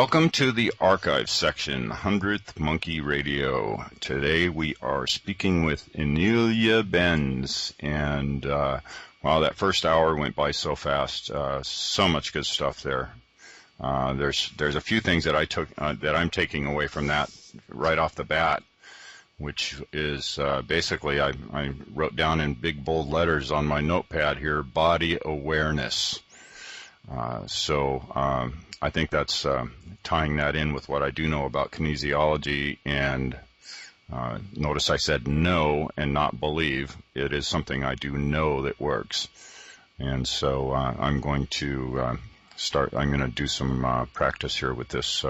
Welcome to the archive section, 100th Monkey Radio. Today we are speaking with Inelia Benz, and wow, that first hour went by so fast. So much good stuff there. There's a few things that I'm taking away from that right off the bat, which is basically I wrote down in big bold letters on my notepad here, body awareness. So I think that's tying that in with what I do know about kinesiology, and notice I said know and not believe. It is something I do know that works, and so I'm going to do some practice here with this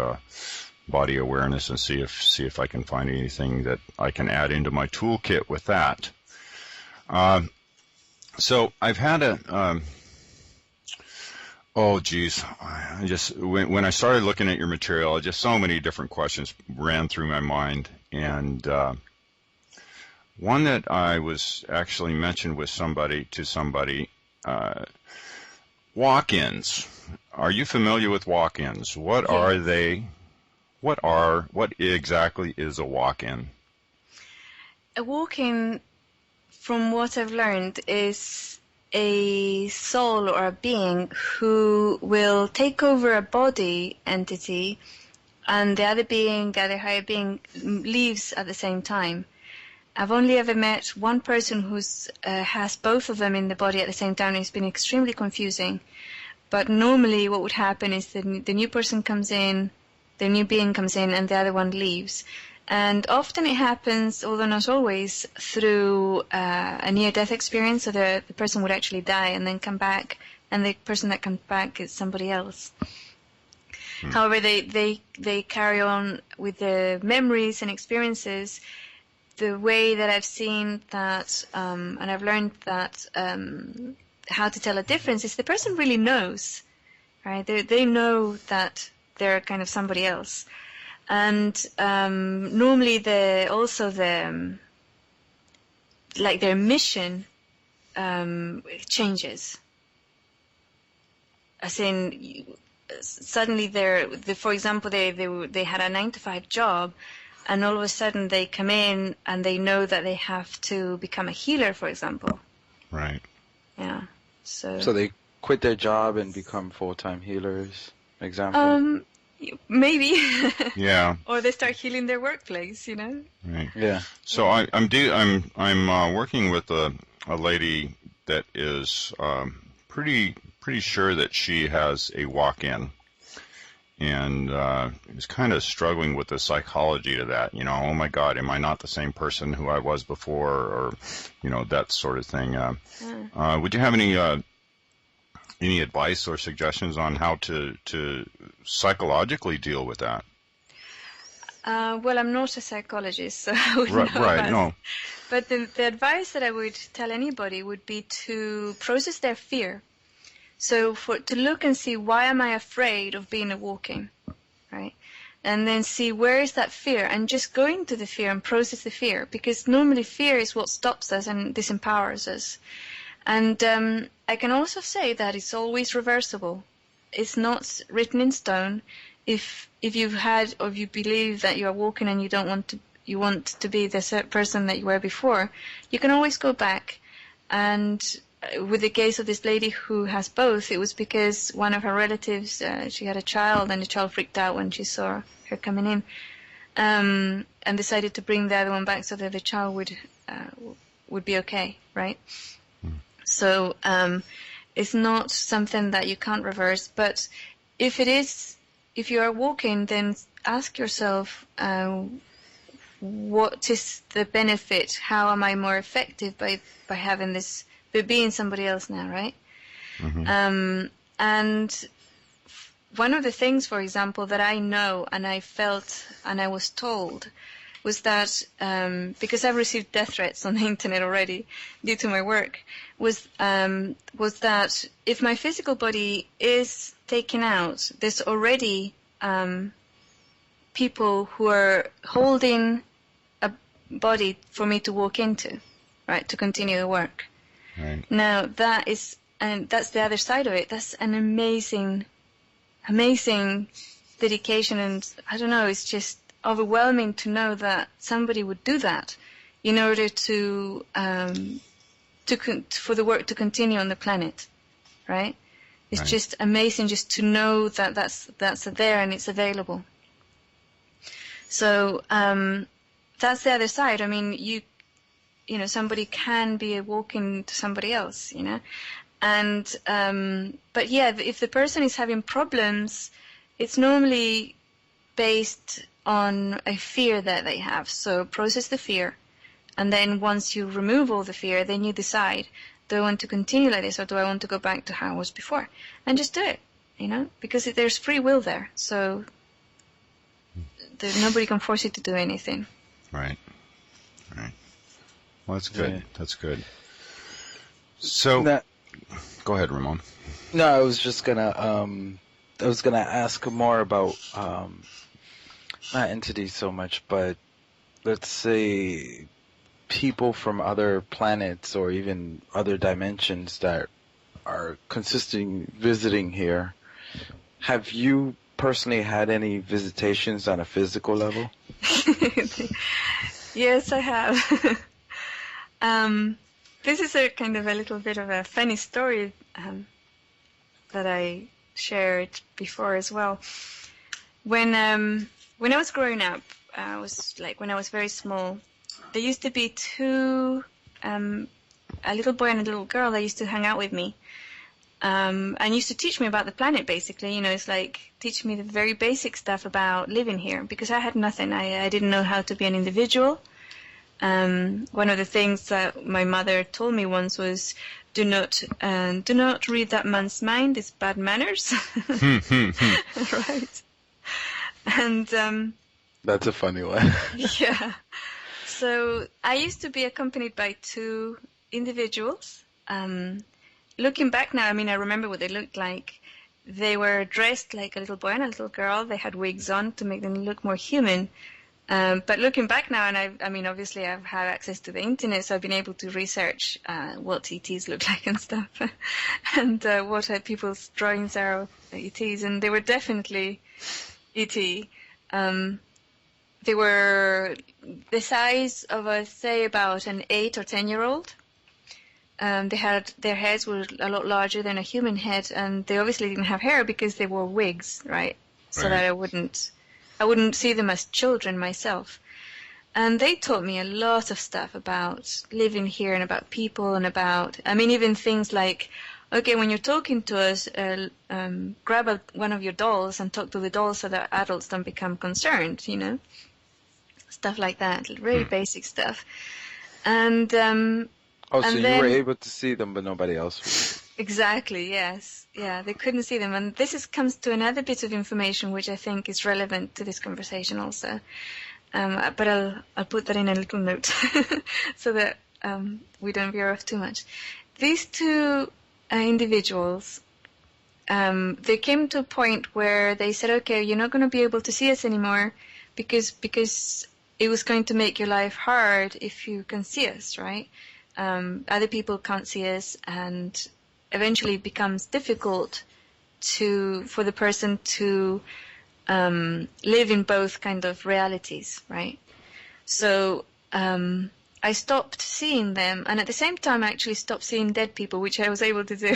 body awareness and see if I can find anything that I can add into my toolkit with that. So I've had a oh geez, when I started looking at your material, just so many different questions ran through my mind, and one that I was actually mentioned with somebody, walk-ins. Are you familiar with walk-ins? What are they? What exactly is a walk-in? A walk-in, from what I've learned, is a soul or a being who will take over a body entity, and the other higher being leaves at the same time. I've only ever met one person who's has both of them in the body at the same time. It's been extremely confusing. But normally what would happen is that the new person comes in, the new being comes in, and the other one leaves. And often it happens, although not always, through a near-death experience, so the person would actually die and then come back, and the person that comes back is somebody else. However, they carry on with the memories and experiences the way that I've seen that, and I've learned that how to tell a difference is the person really knows, right? They know that they're kind of somebody else. And normally their mission changes. As in, suddenly for example, they had a 9-to-5 job, and all of a sudden they come in and they know that they have to become a healer, for example. Right. Yeah. So they quit their job and become full-time healers, example? Maybe. Yeah. Or they start healing their workplace, you know. Right. Yeah. So I'm working with a lady that is pretty sure that she has a walk-in, and is kind of struggling with the psychology to that. You know, oh my God, am I not the same person who I was before, or that sort of thing. Would you have any advice or suggestions on how to psychologically deal with that? Well, I'm not a psychologist, so I wouldn't know right, no. But the advice that I would tell anybody would be to process their fear. So to look and see, why am I afraid of being a walk-in, right? And then see, where is that fear? And just go into the fear and process the fear, because normally fear is what stops us and disempowers us. And I can also say that it's always reversible. It's not written in stone. If you've had, or if you believe that you are walking and you want to be the person that you were before, you can always go back. And with the case of this lady who has both, it was because one of her relatives, she had a child, and the child freaked out when she saw her coming in, and decided to bring the other one back so that the child would be okay, right? So it's not something that you can't reverse. But if you are walking, then ask yourself, what is the benefit? How am I more effective by having this, by being somebody else now, right? Mm-hmm. And one of the things, for example, that I know and I felt and I was told was that, because I've received death threats on the internet already due to my work, was that if my physical body is taken out, there's already people who are holding a body for me to walk into, right, to continue the work. Right. Now that's the other side of it. That's an amazing dedication, and I don't know, it's just overwhelming to know that somebody would do that in order to for the work to continue on the planet, right? It's Right. just amazing just to know that that's there and it's available. So that's the other side. I mean, you know, somebody can be a walk-in to somebody else, you know. And but yeah, if the person is having problems, it's normally based on a fear that they have. So process the fear, and then once you remove all the fear, then you decide, do I want to continue like this, or do I want to go back to how I was before? And just do it, you know, because there's free will there. So nobody can force you to do anything. Right. Right. Well, that's good. Yeah. That's good. So, No, go ahead, Ramon. no, I was just gonna ask more about not entities so much, but let's say people from other planets or even other dimensions that are consistently visiting here. Have you personally had any visitations on a physical level? Yes, I have. This is a kind of a little bit of a funny story that I shared before as well. When I was growing up, I was like when I was very small. There used to be two, a little boy and a little girl that used to hang out with me, and used to teach me about the planet. Basically, you know, it's like teach me the very basic stuff about living here because I had nothing. I didn't know how to be an individual. One of the things that my mother told me once was, do not read that man's mind. It's bad manners. Right. And That's a funny one. yeah. So I used to be accompanied by two individuals. Looking back now, I mean, I remember what they looked like. They were dressed like a little boy and a little girl. They had wigs on to make them look more human. But looking back now, and I mean, obviously I've had access to the internet, so I've been able to research what ETs look like and stuff, and what people's drawings are of ETs, and they were definitely ET. They were the size of, say, about an 8 or 10-year-old. Their heads were a lot larger than a human head, and they obviously didn't have hair because they wore wigs, right? So that I wouldn't see them as children myself. And they taught me a lot of stuff about living here and about people and about, I mean, even things like, okay, when you're talking to us, grab one of your dolls and talk to the dolls so that adults don't become concerned, you know? Stuff like that, really basic stuff. And Oh, so and you then, were able to see them, but nobody else was. exactly, yes. Yeah, they couldn't see them. And this comes to another bit of information which I think is relevant to this conversation also. But I'll put that in a little note so that we don't veer off too much. These two individuals, they came to a point where they said, okay, you're not going to be able to see us anymore because it was going to make your life hard if you can see us, right? Other people can't see us, and eventually it becomes difficult for the person to live in both kind of realities, right? So I stopped seeing them, and at the same time I actually stopped seeing dead people, which I was able to do.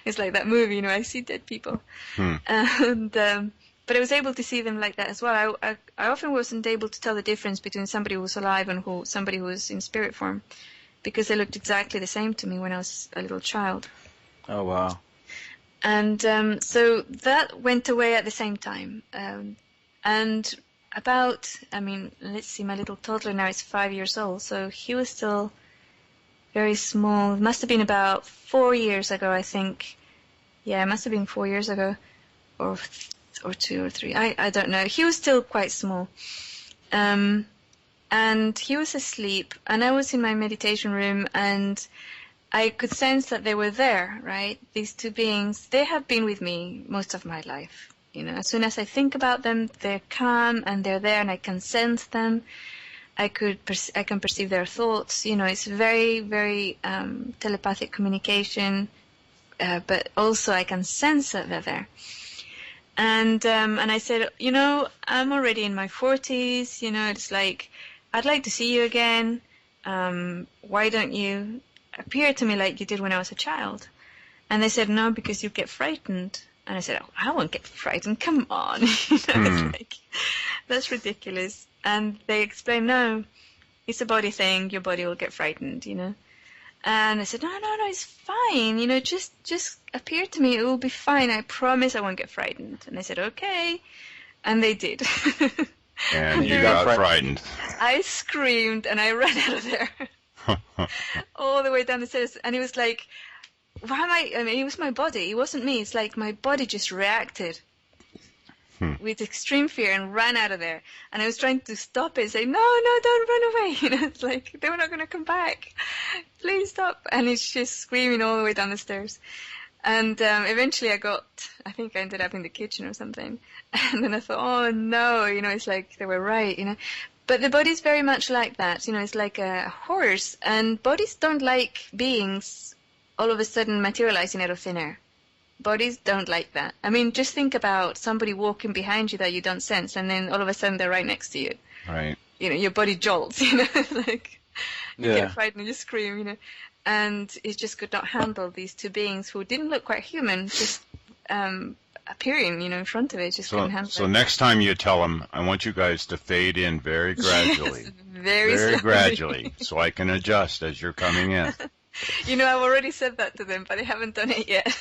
It's like that movie, you know, I see dead people. And but I was able to see them like that as well. I often wasn't able to tell the difference between somebody who was alive and somebody who was in spirit form, because they looked exactly the same to me when I was a little child. Oh, wow. And so that went away at the same time. And about, I mean, let's see, my little toddler now is 5 years old, so he was still very small. It must have been about 4 years ago, I think. Yeah, it must have been 4 years ago, or 2 or 3. I don't know. He was still quite small. And he was asleep, and I was in my meditation room, and I could sense that they were there, right? These two beings, they have been with me most of my life. You know, as soon as I think about them, they're calm and they're there, and I can sense them. I can perceive their thoughts. You know, it's very, very telepathic communication, but also I can sense that they're there. And I said, I'm already in my 40s, it's like, I'd like to see you again. Why don't you appear to me like you did when I was a child? And they said, no, because you get frightened. And I said, oh, I won't get frightened. Come on. It's like, that's ridiculous. And they explained, no, it's a body thing. Your body will get frightened, And I said, no, it's fine. Just appear to me. It will be fine. I promise I won't get frightened. And I said, okay. And they did. And you got frightened. I screamed and I ran out of there. All the way down the stairs. And it was like, it was my body. It wasn't me. It's like my body just reacted with extreme fear and ran out of there. And I was trying to stop it, say, no, don't run away. It's like, they're not going to come back. Please stop. And it's just screaming all the way down the stairs. And eventually I think I ended up in the kitchen or something. And then I thought, oh no, it's like they were right, But the body's very much like that, it's like a horse. And bodies don't like beings all of a sudden materializing out of thin air. Bodies don't like that. I mean, just think about somebody walking behind you that you don't sense, and then all of a sudden they're right next to you. Right. Your body jolts, like you get frightened, you scream, And it just could not handle these two beings who didn't look quite human, just appearing, in front of it. Just couldn't handle it. So next time you tell them, I want you guys to fade in very gradually. Yes, very gradually, so I can adjust as you're coming in. I've already said that to them, but they haven't done it yet.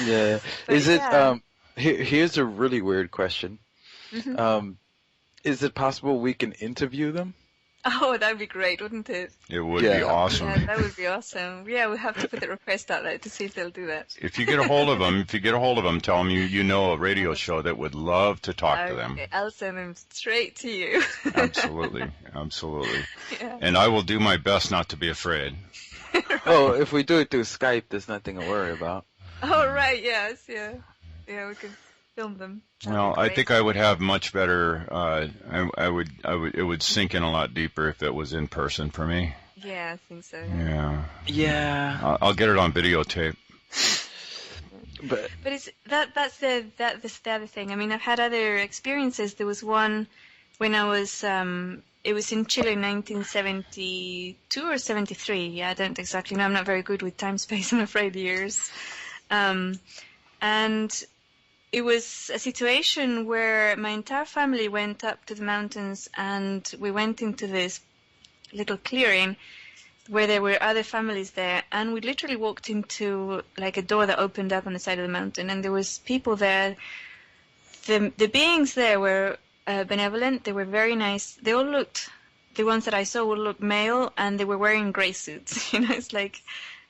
Yeah. But is it? Here's a really weird question. Mm-hmm. Is it possible we can interview them? Oh, that'd be great, wouldn't it? It would be awesome. Yeah, that would be awesome. Yeah, we'll have to put the request out there to see if they'll do that. If you get a hold of them, tell them you know a radio show that would love to talk to them. I'll send them straight to you. Absolutely. Yeah. And I will do my best not to be afraid. Right. Oh, if we do it through Skype, there's nothing to worry about. Oh, right, yes, yeah. Yeah, we can film them. Well, I think I would have much better. It would sink in a lot deeper if it was in person for me. Yeah, I think so. Yeah. I'll get it on videotape. But it's that's the other thing. I mean, I've had other experiences. There was one when I was it was in Chile in 1972 or 73. Yeah, I don't exactly know. I'm not very good with time space, I'm afraid, years. And it was a situation where my entire family went up to the mountains, and we went into this little clearing where there were other families there, and we literally walked into like a door that opened up on the side of the mountain, and there was people there. The beings there were benevolent. They were very nice. They all looked, the ones that I saw would look male, and they were wearing gray suits. It's like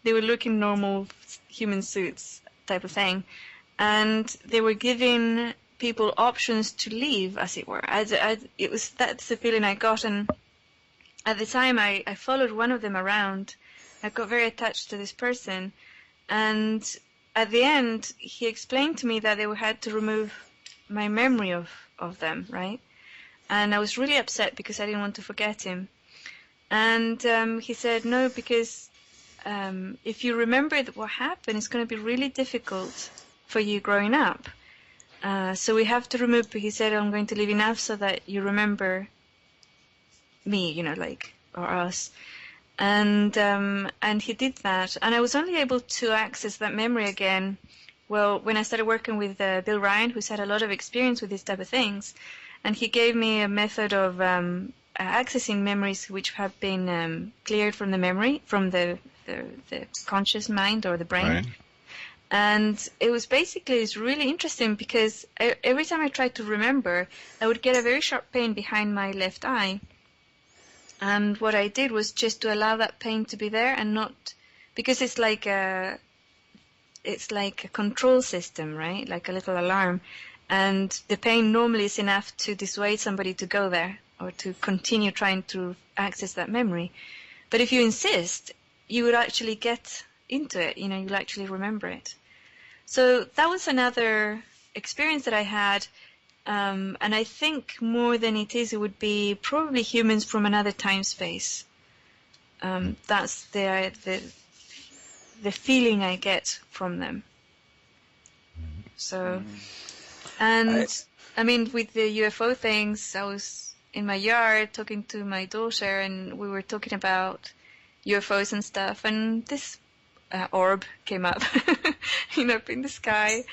they were looking normal human suits type of thing. And they were giving people options to leave, as it were. That's the feeling I got. And at the time, I followed one of them around. I got very attached to this person. And at the end, he explained to me that they had to remove my memory of them, right? And I was really upset because I didn't want to forget him. And he said, no, because if you remember what happened, it's going to be really difficult for you growing up. So we have to remove, he said, I'm going to leave enough so that you remember me, or us. And he did that. And I was only able to access that memory again, well, when I started working with Bill Ryan, who's had a lot of experience with these type of things. And he gave me a method of accessing memories which have been cleared from the memory, from the conscious mind or the brain. Right. And it was it's really interesting because every time I tried to remember, I would get a very sharp pain behind my left eye. And what I did was just to allow that pain to be there and not, because it's like a control system, right? Like a little alarm. And the pain normally is enough to dissuade somebody to go there or to continue trying to access that memory. But if you insist, you would actually get into it, you'll actually remember it. So that was another experience that I had, and I think more than it would be probably humans from another time space. That's the feeling I get from them. So, and I mean, with the UFO things, I was in my yard talking to my daughter, and we were talking about UFOs and stuff, and this orb came up, up in the sky.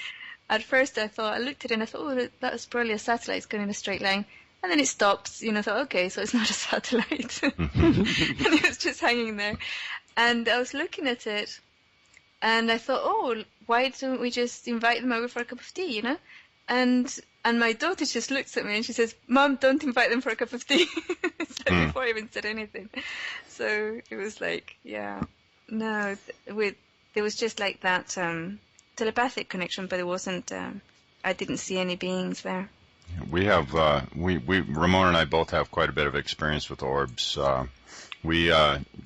At first, I looked at it and I thought, oh, that was probably a satellite. It's going in a straight line. And then it stops, I thought, okay, so it's not a satellite. And it was just hanging there. And I was looking at it, and I thought, oh, why don't we just invite them over for a cup of tea, And my daughter just looks at me and she says, Mom, don't invite them for a cup of tea. So before I even said anything. So it was like, yeah, no, there was just like that telepathic connection, but it wasn't, I didn't see any beings there. We have, Ramon and I both have quite a bit of experience with orbs. We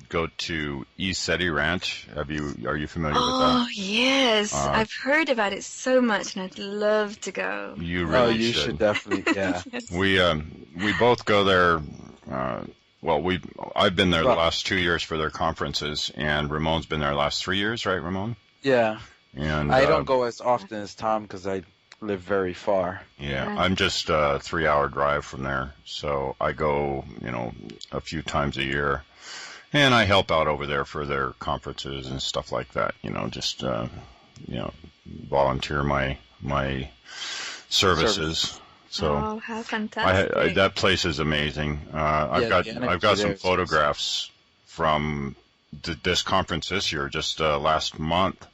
go to it.On Ranch. Are you familiar with that? Oh, yes. I've heard about it so much, and I'd love to go. You really you should definitely, yeah. Yes. We both go there. I've been there the last 2 years for their conferences, and Ramon's been there the last 3 years, right, Ramon? Yeah. And I don't go as often as Tom because I live very far. Yeah, I'm just a 3-hour drive from there, so I go, a few times a year, and I help out over there for their conferences and stuff like that. Just volunteer my services. So how fantastic! that place is amazing. I've got some photographs from this conference this year, just last month.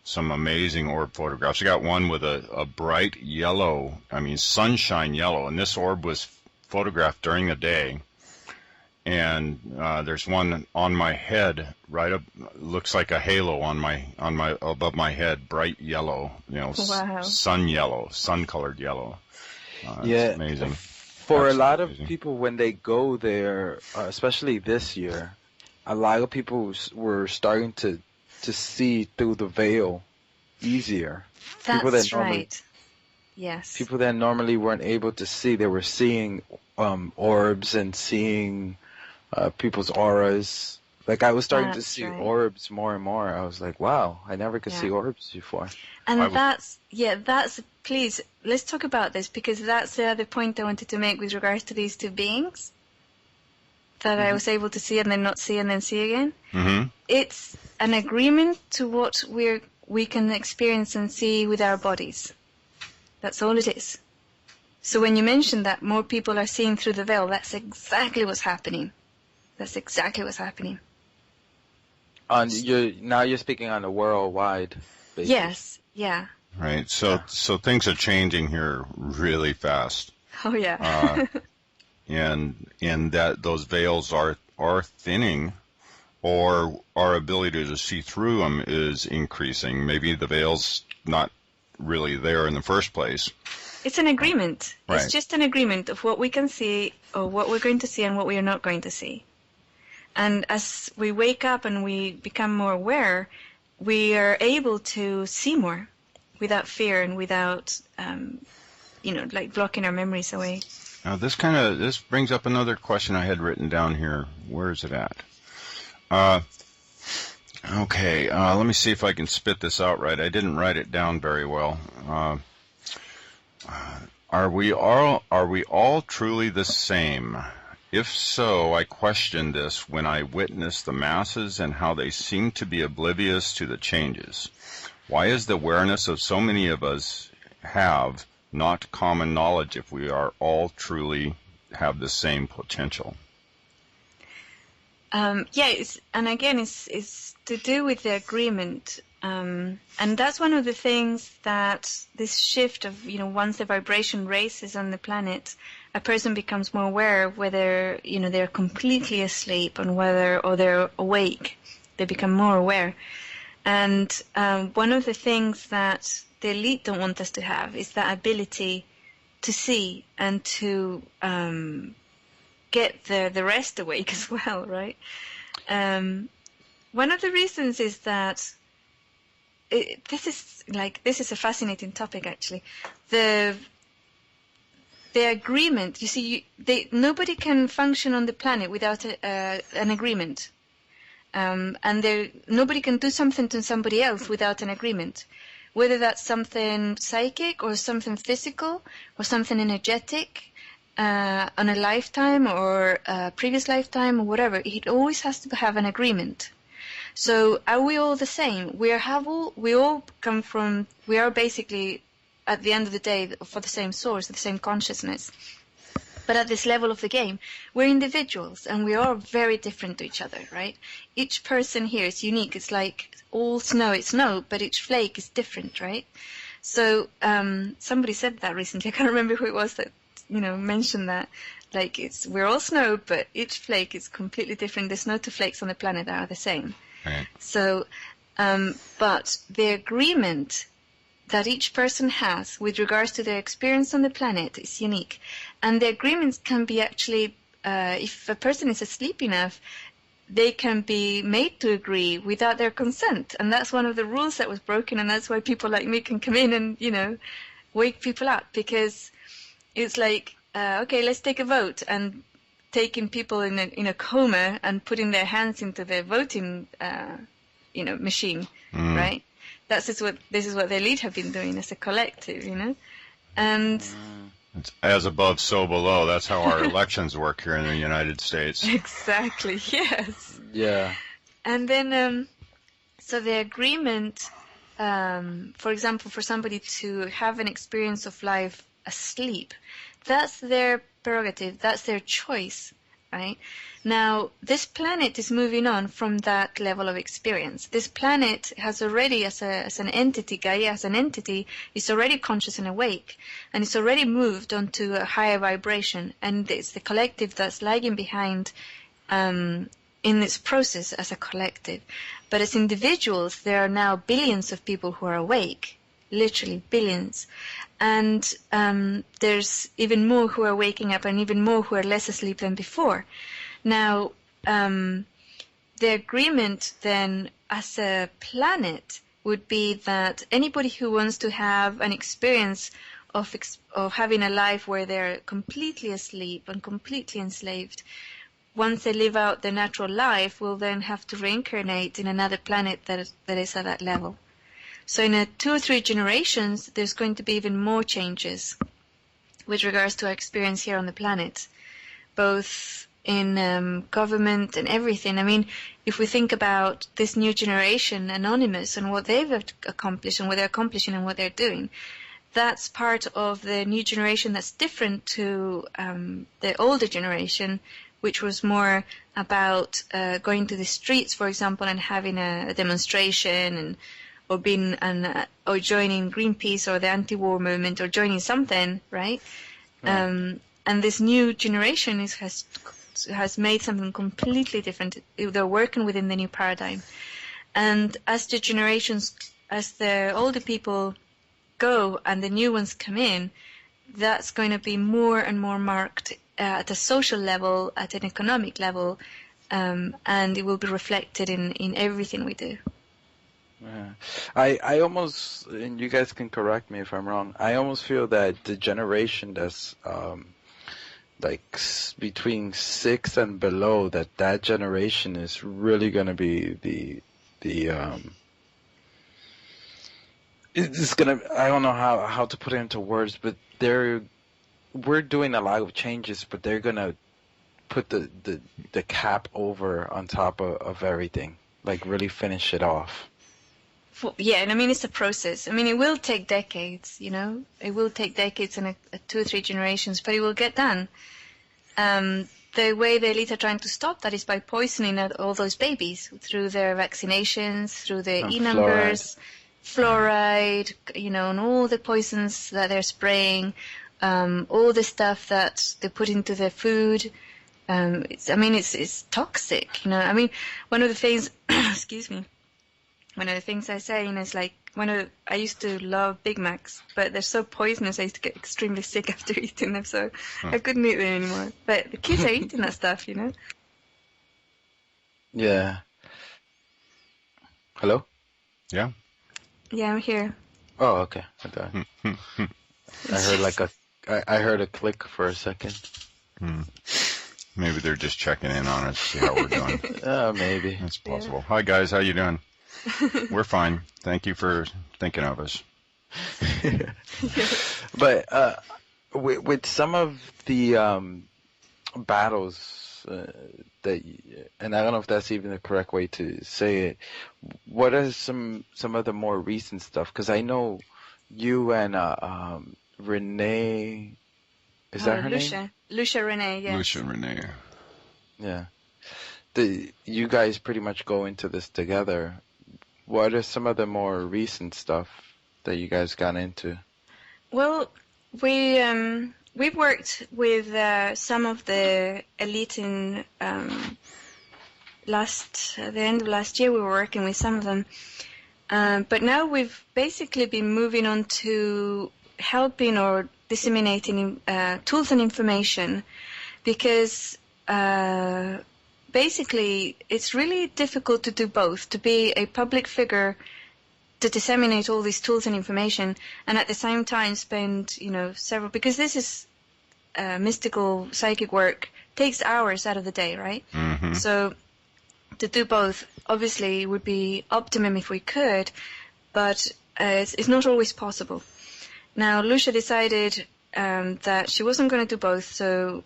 Some amazing orb photographs. I got one with a bright yellow, sunshine yellow, and this orb was photographed during the day. And there's one on my head, right up, looks like a halo on my above my head, bright yellow, wow. sun-colored yellow. It's amazing. For Absolutely a lot of amazing. people, when they go there, especially this year, a lot of people were starting to see through the veil easier. That's right. Yes. People that normally weren't able to see, they were seeing orbs and seeing people's auras. Like I was starting to see orbs more and more. I was like, wow, I never could see orbs before. And please, let's talk about this, because that's the other point I wanted to make with regards to these two beings that I was able to see and then not see and then see again. Mm-hmm. It's an agreement to what we can experience and see with our bodies. That's all it is. So when you mention that more people are seeing through the veil, that's exactly what's happening. That's exactly what's happening. Now you're speaking on a worldwide basis. Yes, yeah. Right. So things are changing here really fast. Oh yeah. And that those veils are thinning, or our ability to see through them is increasing. Maybe the veil's not really there in the first place. It's an agreement. Right. It's just an agreement of what we can see, or what we're going to see and what we are not going to see. And as we wake up and we become more aware, we are able to see more without fear and without, like blocking our memories away. Now this brings up another question I had written down here. Where is it at? Okay, let me see if I can spit this out right. I didn't write it down very well. Are we all truly the same? If so, I question this when I witness the masses and how they seem to be oblivious to the changes. Why is the awareness of so many of us have not common knowledge if we are all truly have the same potential? It's to do with the agreement. And that's one of the things that this shift of, once the vibration raises on the planet, a person becomes more aware of whether, they're completely asleep and or they're awake. They become more aware. And one of the things that the elite don't want us to have is that ability to see and to get the rest awake as well, right? One of the reasons is that this is a fascinating topic, actually. The agreement, you see, nobody can function on the planet without an agreement. And nobody can do something to somebody else without an agreement. whether that's something psychic or something physical or something energetic, on a lifetime or a previous lifetime or whatever. It always has to have an agreement. So are we all the same? We all come from, we are basically at the end of the day for the same source, the same consciousness. But at this level of the game, we're individuals and we are very different to each other, right? Each person here is unique. It's like all snow is snow, but each flake is different, right? So somebody said that recently. I can't remember who it was that, mentioned that. Like, we're all snow, but each flake is completely different. There's no two flakes on the planet that are the same. Right. So, but the agreement that each person has with regards to their experience on the planet is unique. And the agreements can be actually, if a person is asleep enough, they can be made to agree without their consent. And that's one of the rules that was broken, and that's why people like me can come in and, wake people up, because it's like, okay, let's take a vote, and taking people in a coma and putting their hands into the voting, machine, right? This is what the elite have been doing as a collective, and it's as above, so below. That's how our elections work here in the United States. Exactly. Yes. Yeah. And then, so the agreement, for example, for somebody to have an experience of life asleep, that's their prerogative. That's their choice. Right? Now, this planet is moving on from that level of experience. This planet has already, as an entity, Gaia as an entity, is already conscious and awake, and it's already moved onto a higher vibration, and it's the collective that's lagging behind in this process as a collective. But as individuals, there are now billions of people who are awake, literally billions. And there's even more who are waking up, and even more who are less asleep than before. Now, the agreement then as a planet would be that anybody who wants to have an experience of having a life where they're completely asleep and completely enslaved, once they live out their natural life, will then have to reincarnate in another planet that is at that level. So in 2 or 3 generations, there's going to be even more changes with regards to our experience here on the planet, both in government and everything. I mean, if we think about this new generation, Anonymous, and what they've accomplished and what they're accomplishing and what they're doing, that's part of the new generation that's different to the older generation, which was more about going to the streets, for example, and having a demonstration or joining Greenpeace or the anti-war movement or joining something, right? And this new generation has made something completely different. They're working within the new paradigm. And as the older people go and the new ones come in, that's going to be more and more marked at a social level, at an economic level, and it will be reflected in everything we do. Yeah. I almost, and you guys can correct me if I'm wrong, I almost feel that the generation that's between 6 and below, that generation is really going to be it's going to, I don't know how to put it into words, but we're doing a lot of changes, but they're going to put the cap over on top of everything, like really finish it off. Yeah, and I mean, it's a process. I mean, it will take decades, It will take decades and 2 or 3 generations, but it will get done. The way the elite are trying to stop that is by poisoning all those babies through their vaccinations, through the E-numbers, fluoride, and all the poisons that they're spraying, all the stuff that they put into their food. It's toxic, I mean, one of the things, excuse me, one of the things I say is like, I used to love Big Macs, but they're so poisonous I used to get extremely sick after eating them, so I couldn't eat them anymore. But the kids are eating that stuff, Yeah. Hello? Yeah? Yeah, I'm here. Oh, okay. Okay. I heard a click for a second. Maybe they're just checking in on us, see how we're doing. Maybe. That's possible. Yeah. Hi, guys. How you doing? We're fine. Thank you for thinking of us. But with some of the battles and I don't know if that's even the correct way to say it, what are some of the more recent stuff? Because I know you and Renee, is that her name? Lucia Renee, yes. Lucia Renee. Yeah. You guys pretty much go into this together. What are some of the more recent stuff that you guys got into? Well, we've worked with some of the elite in at the end of last year. We were working with some of them, but now we've basically been moving on to helping or disseminating tools and information, because basically it's really difficult to do both, to be a public figure, to disseminate all these tools and information, and at the same time spend, several, because this is mystical psychic work, takes hours out of the day, right? Mm-hmm. So to do both, obviously, would be optimum if we could, but it's not always possible. Now, Lucia decided that she wasn't going to do both, so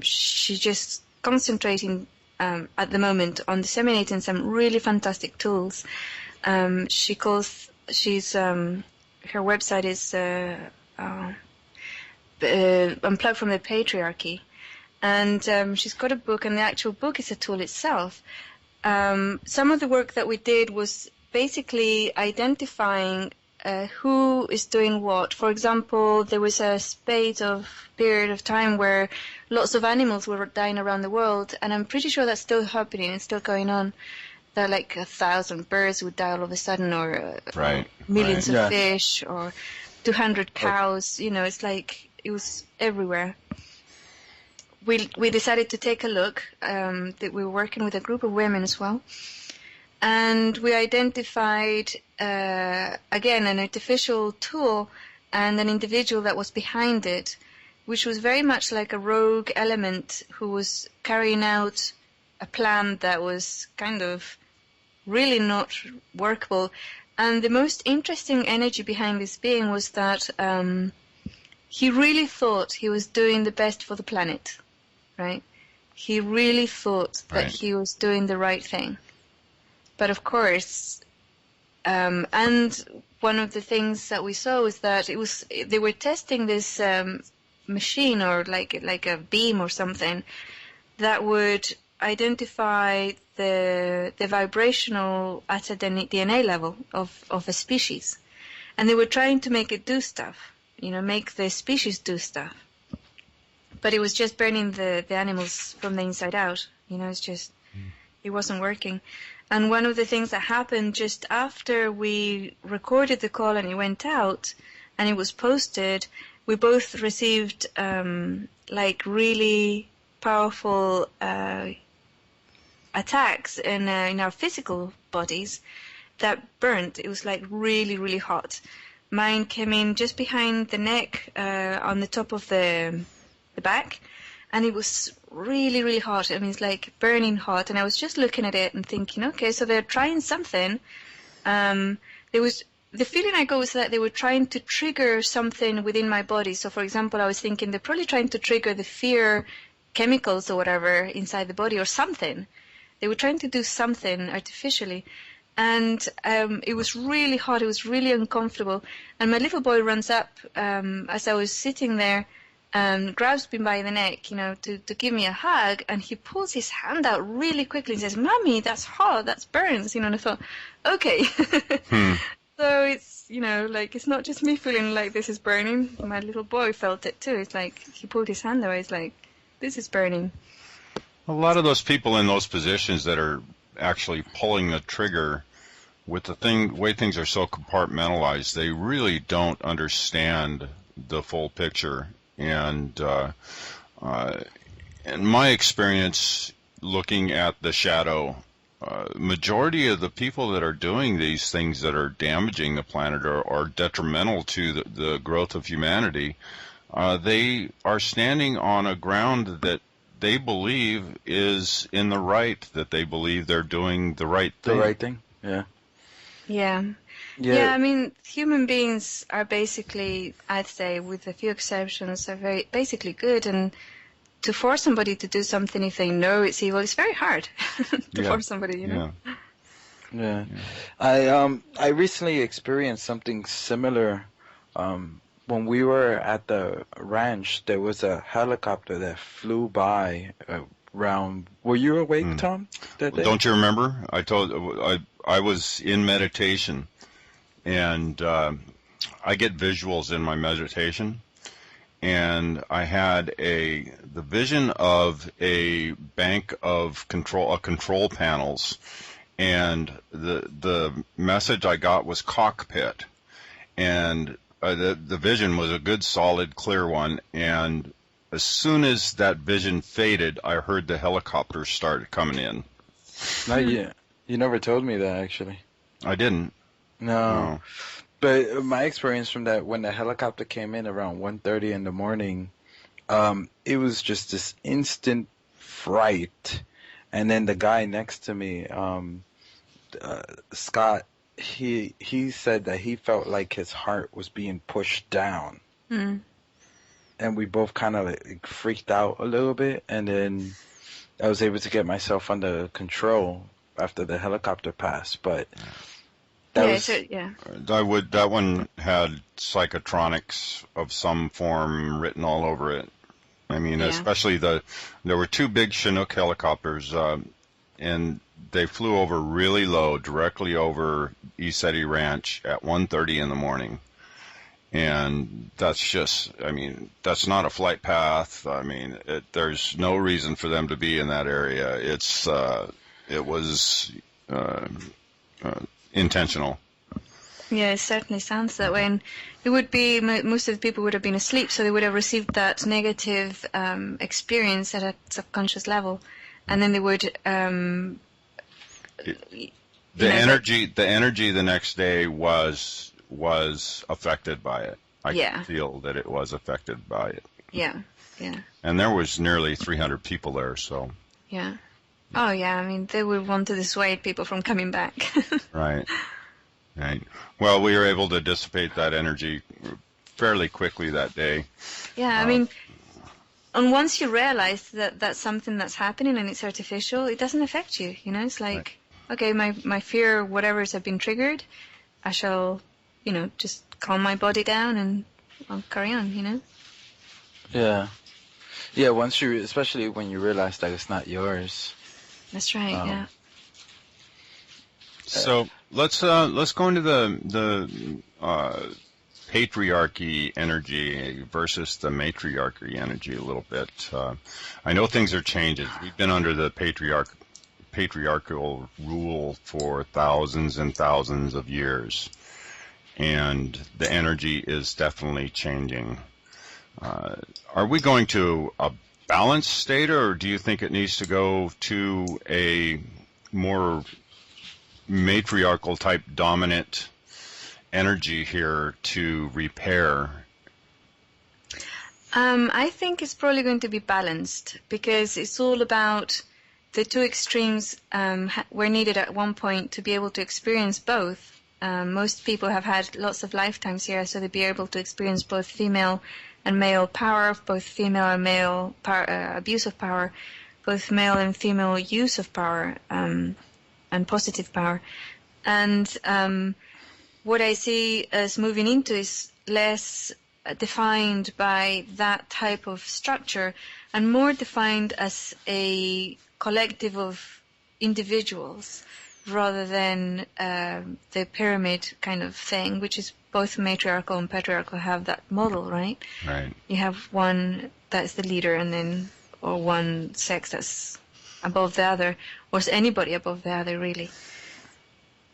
she just concentrating at the moment on disseminating some really fantastic tools. Her website is Unplugged from the Patriarchy, and she's got a book, and the actual book is a tool itself. Some of the work that we did was basically identifying who is doing what. For example, there was a period of time where lots of animals were dying around the world, and I'm pretty sure that's still happening, it's still going on. There are like 1,000 birds would die all of a sudden, or millions of fish, or 200 cows. It's like it was everywhere. We decided to take a look. That we were working with a group of women as well, and we identified again an artificial tool and an individual that was behind it, which was very much like a rogue element who was carrying out a plan that was kind of really not workable. And the most interesting energy behind this being was that he really thought he was doing the best for the planet, right? He really thought that he was doing the right thing. But of course, and one of the things that we saw was that they were testing this machine, or like a beam or something, that would identify the vibrational at a DNA level of a species, and they were trying to make it do stuff, make the species do stuff, but it was just burning the animals from the inside out. It's just it wasn't working. And one of the things that happened just after we recorded the call and it went out and it was posted, we both received really powerful attacks in our physical bodies that burnt. It was like really, really hot. Mine came in just behind the neck, on the top of the back, and it was really, really hot. I mean, it's like burning hot. And I was just looking at it and thinking, okay, so they're trying something. The feeling I got was that they were trying to trigger something within my body. So, for example, I was thinking they're probably trying to trigger the fear chemicals or whatever inside the body, or something. They were trying to do something artificially. And it was really hot. It was really uncomfortable. And my little boy runs up as I was sitting there, grabs me by the neck, to give me a hug. And he pulls his hand out really quickly and says, "Mommy, that's hot. That's burns." And I thought, okay. So it's, it's not just me feeling like this is burning. My little boy felt it too. It's like he pulled his hand away. It's like, this is burning. A lot of those people in those positions that are actually pulling the trigger, with the way things are so compartmentalized, they really don't understand the full picture. And in my experience, looking at the shadow, majority of the people that are doing these things that are damaging the planet or detrimental to the growth of humanity, they are standing on a ground that they believe is in the right, that they believe they're doing the right thing. The right thing, yeah. Yeah. Yeah, I mean, human beings are basically, I'd say, with a few exceptions, are very basically good. And to force somebody to do something if they know it's evil, it's very hard to force somebody, you know. Yeah. I recently experienced something similar. When we were at the ranch, there was a helicopter that flew by around. Were you awake, Tom, that day? Don't you remember? I was in meditation, and I get visuals in my meditation, and I had the vision of a bank of control panels, and the message I got was cockpit, and the vision was a good, solid, clear one, and as soon as that vision faded, I heard the helicopters started coming in. Not yet. You never told me that, actually. I didn't. No. But my experience from that, when the helicopter came in around 1:30 in the morning, it was just this instant fright. And then the guy next to me, Scott, he said that he felt like his heart was being pushed down. And we both kind of like freaked out a little bit, and then I was able to get myself under control after the helicopter passed. But that one had psychotronics of some form written all over it. I mean, especially there were two big Chinook helicopters, and they flew over really low, directly over Isetti Ranch at 1:30 in the morning. And that's just, I mean, that's not a flight path. I mean, there's no reason for them to be in that area. It was intentional. Yeah, it certainly sounds that way. And it would be, most of the people would have been asleep, so they would have received that negative experience at a subconscious level. And then they would... the energy the next day was affected by it. I could feel that it was affected by it. Yeah. And there was nearly 300 people there, so... Yeah. Oh, yeah, I mean, they would want to dissuade people from coming back. Right. Well, we were able to dissipate that energy fairly quickly that day. Yeah, I mean, and once you realize that that's something that's happening and it's artificial, it doesn't affect you, you know? It's like, okay, my fear, whatever's have been triggered, I shall, you know, just calm my body down and I'll carry on, you know? Yeah. Yeah, especially when you realize that it's not yours. That's right, yeah. So let's go into the patriarchy energy versus the matriarchy energy a little bit. I know things are changing. We've been under the patriarchal rule for thousands and thousands of years, and the energy is definitely changing. Are we going to a balanced state, or do you think it needs to go to a more matriarchal type dominant energy here to repair? I think it's probably going to be balanced, because it's all about the two extremes were needed at one point to be able to experience both. Most people have had lots of lifetimes here, so they'd be able to experience both female and male power, both female and male abuse of power, both male and female use of power, and positive power. And what I see as moving into is less defined by that type of structure and more defined as a collective of individuals rather than the pyramid kind of thing, which is both matriarchal and patriarchal have that model, right? Right. You have one that's the leader, and then, or one sex that's above the other, or is anybody above the other, really.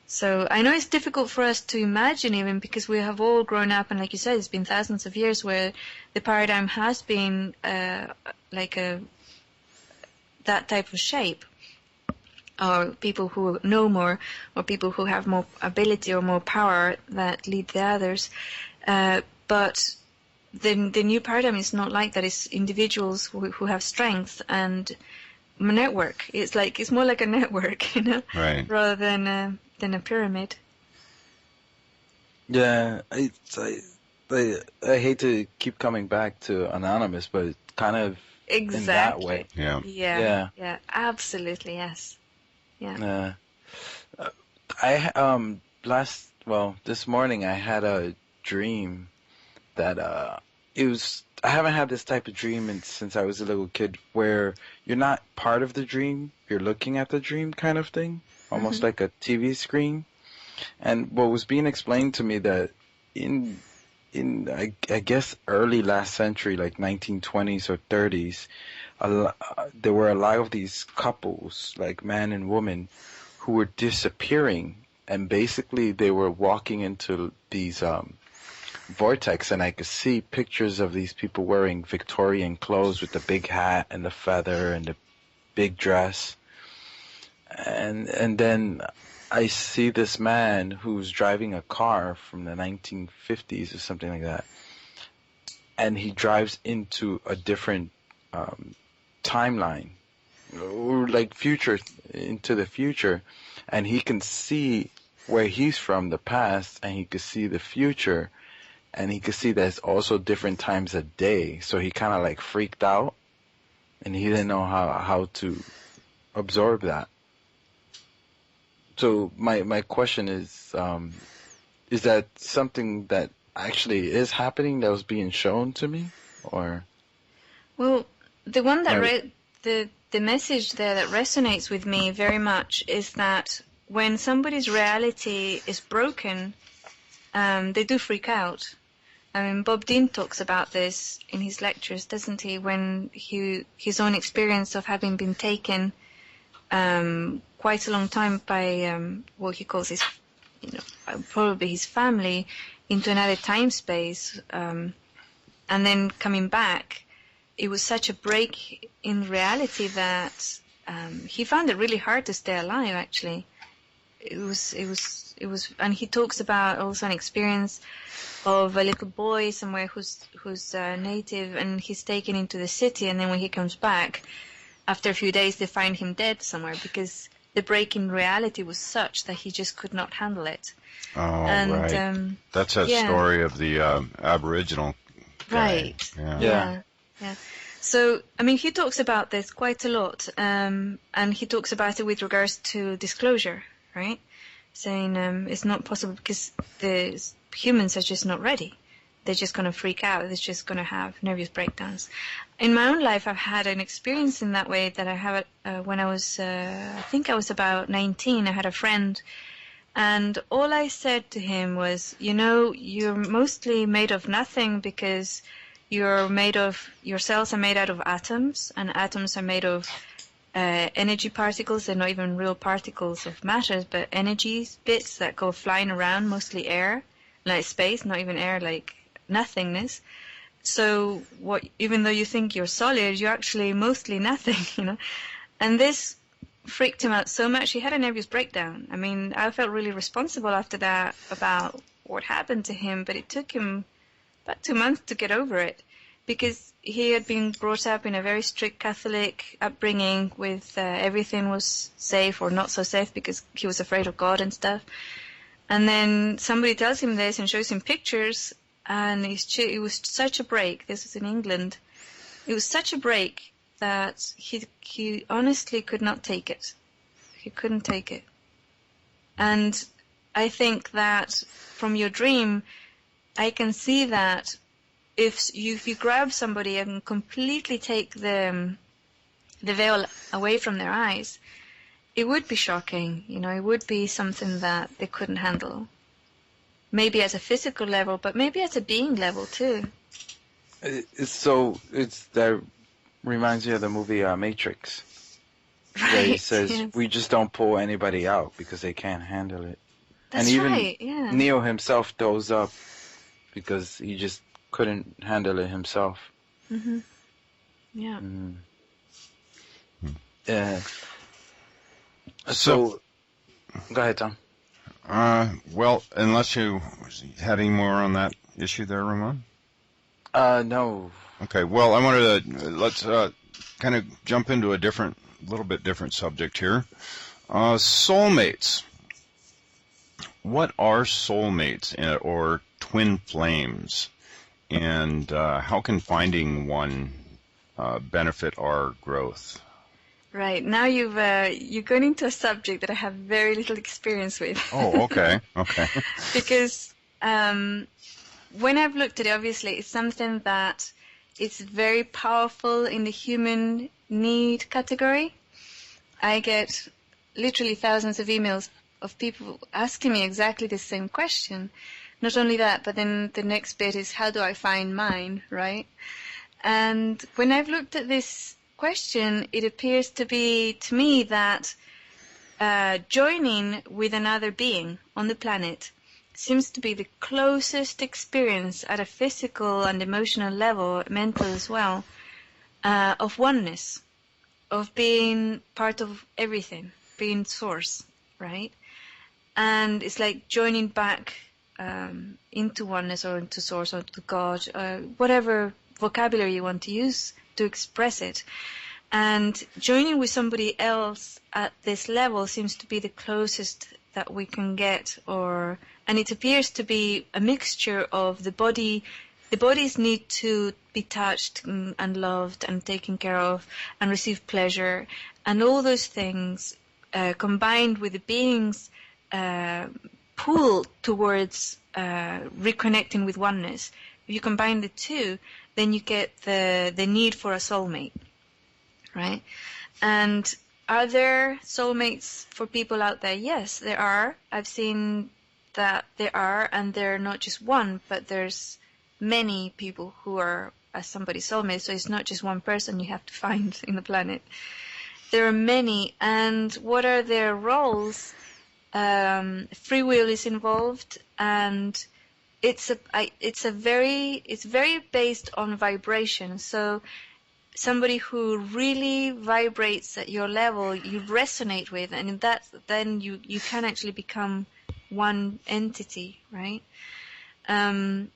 So I know it's difficult for us to imagine, even because we have all grown up, and like you said, it's been thousands of years where the paradigm has been that type of shape, or people who know more, or people who have more ability or more power that lead the others. But the new paradigm is not like that. It's individuals who have strength and network. It's more like a network, you know, right, rather than a pyramid. Yeah, I hate to keep coming back to Anonymous, but it's kind of in that way. Exactly. Yeah. Yeah. Yeah. Absolutely, yes. Yeah. This morning I had a dream that I haven't had this type of dream since I was a little kid, where you're not part of the dream, you're looking at the dream kind of thing, almost like a TV screen. And what was being explained to me that I guess early last century, like 1920s or 30s, there were a lot of these couples, like man and woman, who were disappearing, and basically they were walking into these vortex, and I could see pictures of these people wearing Victorian clothes with the big hat and the feather and the big dress, and then I see this man who's driving a car from the 1950s or something like that, and he drives into a different timeline, or like into the future, and he can see where he's from, the past, and he could see the future, and he could see that it's also different times a day. So he kind of like freaked out, and he didn't know how to absorb that. So my question is that something that actually is happening that was being shown to me, or? Well, the one that the message there that resonates with me very much is that when somebody's reality is broken, they do freak out. I mean, Bob Dean talks about this in his lectures, doesn't he? When his own experience of having been taken quite a long time by what he calls his, probably his family, into another time space, and then coming back, it was such a break in reality that he found it really hard to stay alive. Actually, it was, and he talks about also an experience of a little boy somewhere who's native, and he's taken into the city, and then when he comes back, after a few days, they find him dead somewhere because the break in reality was such that he just could not handle it. Oh, and, right. That's that story of the Aboriginal guy. Right. Yeah. So, I mean, he talks about this quite a lot, and he talks about it with regards to disclosure, right? Saying it's not possible because the humans are just not ready. They're just going to freak out. They're just going to have nervous breakdowns. In my own life, I've had an experience in that way that I have when I was, I think I was about 19. I had a friend, and all I said to him was, you're mostly made of nothing because your cells are made out of atoms, and atoms are made of energy particles. They're not even real particles of matter, but energy bits that go flying around, mostly air, like space, not even air, like nothingness. So even though you think you're solid, you're actually mostly nothing, And this freaked him out so much, he had a nervous breakdown. I mean, I felt really responsible after that about what happened to him, but it took him about 2 months to get over it, because he had been brought up in a very strict Catholic upbringing with everything was safe or not so safe because he was afraid of God and stuff. And then somebody tells him this and shows him pictures, and it was such a break. This was in England. It was such a break that he honestly could not take it. He couldn't take it. And I think that from your dream, I can see that if you grab somebody and completely take the veil away from their eyes, it would be shocking. It would be something that they couldn't handle. Maybe at a physical level, but maybe at a being level too. That reminds me of the movie Matrix. Right. Where he says, we just don't pull anybody out because they can't handle it. That's and even right, yeah. Neo himself dozed up because he just couldn't handle it himself. Mm-hmm. Yeah. Mm. Yeah. So, go ahead, Tom. Well, unless you had any more on that issue there, Ramon? No. Okay, well, I wanted to, let's kind of jump into a little bit different subject here. Soulmates. what are soulmates or twin flames, and how can finding one benefit our growth? Right. Now you're going into a subject that I have very little experience with. Oh, okay. Okay. Because when I've looked at it, obviously, it's something that it's very powerful in the human need category. I get literally thousands of emails of people asking me exactly the same question. Not only that, but then the next bit is, how do I find mine, right? And when I've looked at this question, it appears to be, to me, that joining with another being on the planet seems to be the closest experience at a physical and emotional level, mental as well, of oneness, of being part of everything, being source, right? And it's like joining back into oneness or into source or to God, whatever vocabulary you want to use to express it. And joining with somebody else at this level seems to be the closest that we can get, and it appears to be a mixture of the body's need to be touched and loved and taken care of and receive pleasure, and all those things combined with the being's pull towards reconnecting with oneness. If you combine the two, then you get the need for a soulmate, right? And are there soulmates for people out there? Yes, there are. I've seen that there are, and they're not just one, but there's many people who are somebody's soulmate, so it's not just one person you have to find in the planet. There are many, and what are their roles? Free will is involved, and it's very based on vibration. So somebody who really vibrates at your level, you resonate with, and in that, then you can actually become one entity, right? Are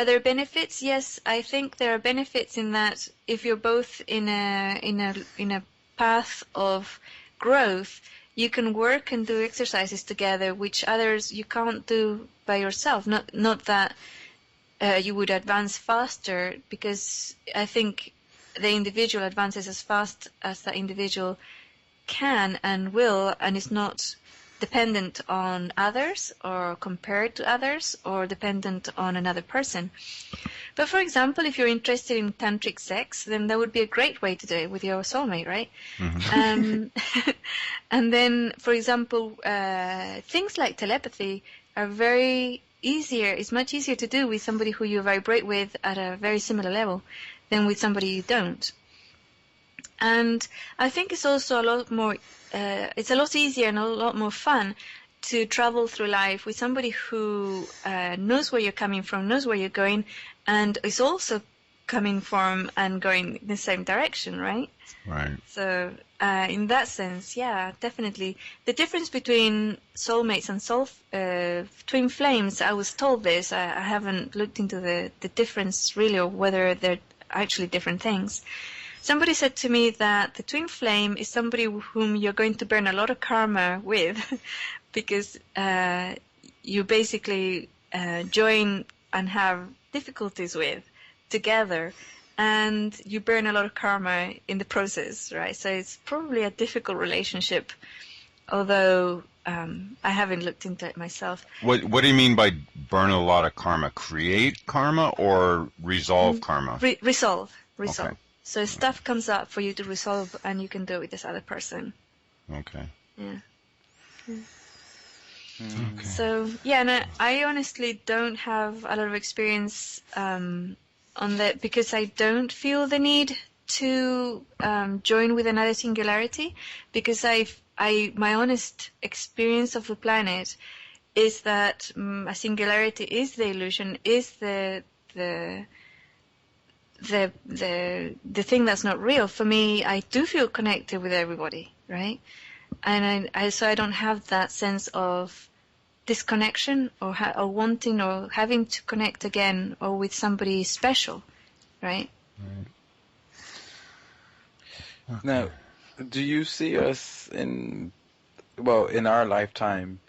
there benefits? Yes, I think there are benefits in that if you're both in a path of growth, you can work and do exercises together, which others you can't do by yourself. Not that you would advance faster, because I think the individual advances as fast as the individual can and will, and is not dependent on others or compared to others or dependent on another person. But for example, if you're interested in tantric sex, then that would be a great way to do it with your soulmate, right? Mm-hmm. And then, for example, things like telepathy are very easier. It's much easier to do with somebody who you vibrate with at a very similar level than with somebody you don't. And I think it's also a lot more, it's a lot easier and a lot more fun to travel through life with somebody who knows where you're coming from, knows where you're going, and is also coming from and going in the same direction, right? Right. So in that sense, yeah, definitely. The difference between soulmates and twin flames, I was told this. I haven't looked into the difference really, or whether they're actually different things. Somebody said to me that the twin flame is somebody whom you're going to burn a lot of karma with because you basically join and have difficulties with together, and you burn a lot of karma in the process, right? So it's probably a difficult relationship, although I haven't looked into it myself. What do you mean by burn a lot of karma? Create karma or resolve karma? Resolve. Okay. So stuff comes up for you to resolve, and you can do it with this other person. Okay. Yeah. Okay. So, yeah, and I honestly don't have a lot of experience on that, because I don't feel the need to join with another singularity, because my honest experience of the planet is that a singularity is the illusion, is the thing that's not real. For me, I do feel connected with everybody, right? And so I don't have that sense of disconnection or wanting or having to connect again or with somebody special, right? Okay. Now, do you see us in our lifetime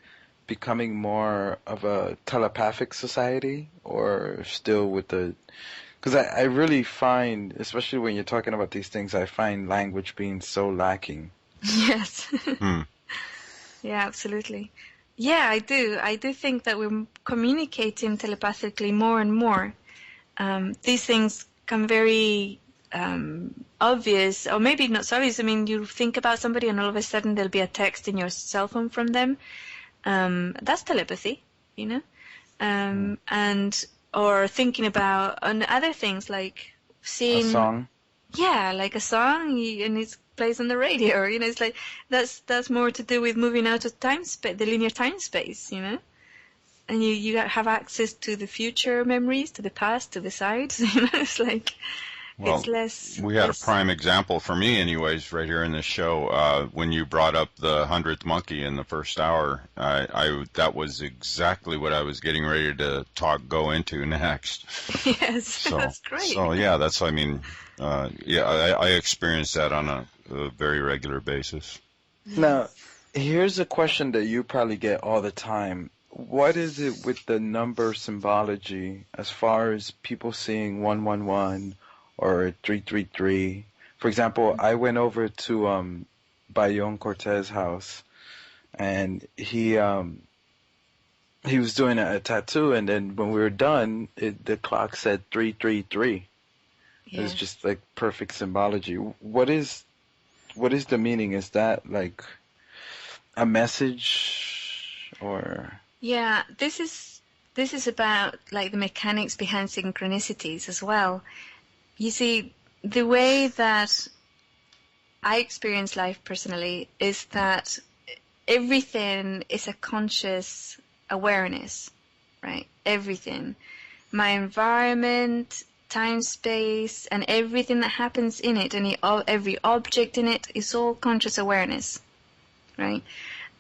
becoming more of a telepathic society, or still with the... Because I really find, especially when you're talking about these things, I find language being so lacking. Yes. Hmm. Yeah, absolutely. Yeah, I do. I do think that we're communicating telepathically more and more. These things come very obvious, or maybe not so obvious. I mean, you think about somebody and all of a sudden there'll be a text in your cell phone from them. That's telepathy, you know? And, or thinking about on other things like seeing... A song? Yeah, like a song, and it plays on the radio. You know, it's like that's more to do with moving out of time space, the linear time space. You know, and you have access to the future memories, to the past, to the sides. You know, it's like Well, it's less. we had a less- prime example for me, anyways, right here in this show. When you brought up the 100th monkey in the first hour, that was exactly what I was getting ready to go into next. Yes, So, that's great. So yeah, I experience that on a very regular basis. Now, here's a question that you probably get all the time. What is it with the number symbology as far as people seeing 111 or 333? For example, I went over to Bayon Cortez's house, and he was doing a tattoo, and then when we were done, the clock said 333. It was Yes. just like perfect symbology. What is the meaning? Is that like a message, or? Yeah, this is about like the mechanics behind synchronicities as well. You see, the way that I experience life personally is that everything is a conscious awareness, right? Everything. My environment, time, space, and everything that happens in it, and every object in it is all conscious awareness, right?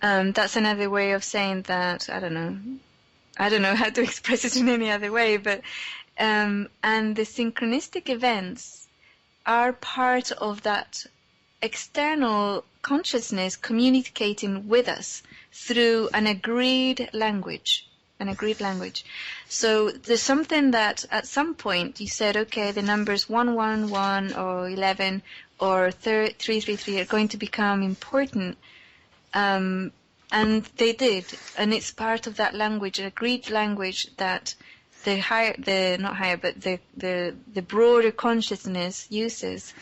That's another way of saying that. I don't know how to express it in any other way, but and the synchronistic events are part of that external consciousness communicating with us through an agreed language. So there's something that at some point you said, okay, the numbers 111 or 11 or 333 are going to become important. And they did, and it's part of that language, an agreed language that the broader consciousness uses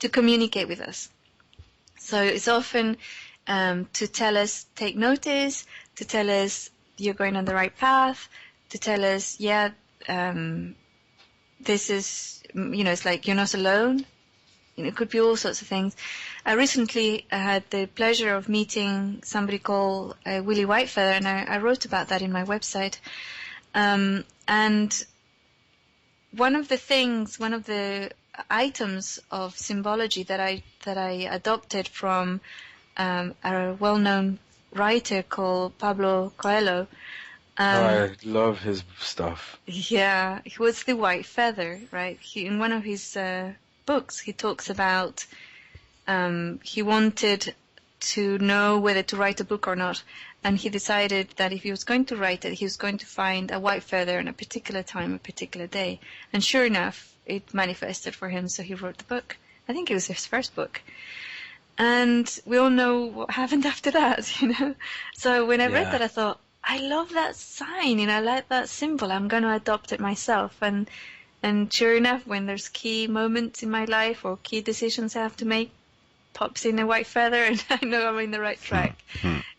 to communicate with us. So it's often to tell us, take notice, to tell us you're going on the right path, to tell us, this is, it's like you're not alone. It could be all sorts of things. I recently had the pleasure of meeting somebody called Willie Whitefeather, and I wrote about that in my website. And one of the items of symbology that I adopted from a well-known writer called Pablo Coelho. I love his stuff. Yeah, he was the white feather, right? In one of his books, he talks about he wanted to know whether to write a book or not, and he decided that if he was going to write it, he was going to find a white feather in a particular time, a particular day. And sure enough, it manifested for him, so he wrote the book. I think it was his first book. And we all know what happened after that, So when I read that, I thought, I love that sign, I like that symbol. I'm going to adopt it myself. And sure enough, when there's key moments in my life or key decisions I have to make, pops in a white feather, and I know I'm in the right track.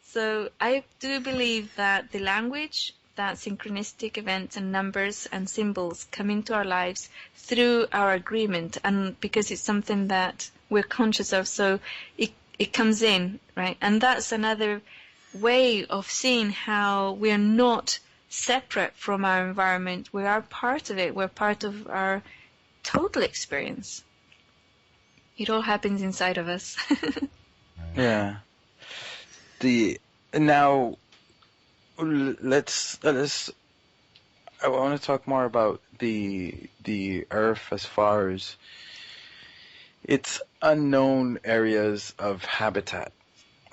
So I do believe that the language, that synchronistic events and numbers and symbols come into our lives through our agreement, and because it's something that we're conscious of, so it comes in, right? And that's another way of seeing how we're not separate from our environment. We are part of it. We're part of our total experience. It all happens inside of us. Yeah. Now let's I want to talk more about the Earth as far as its unknown areas of habitat.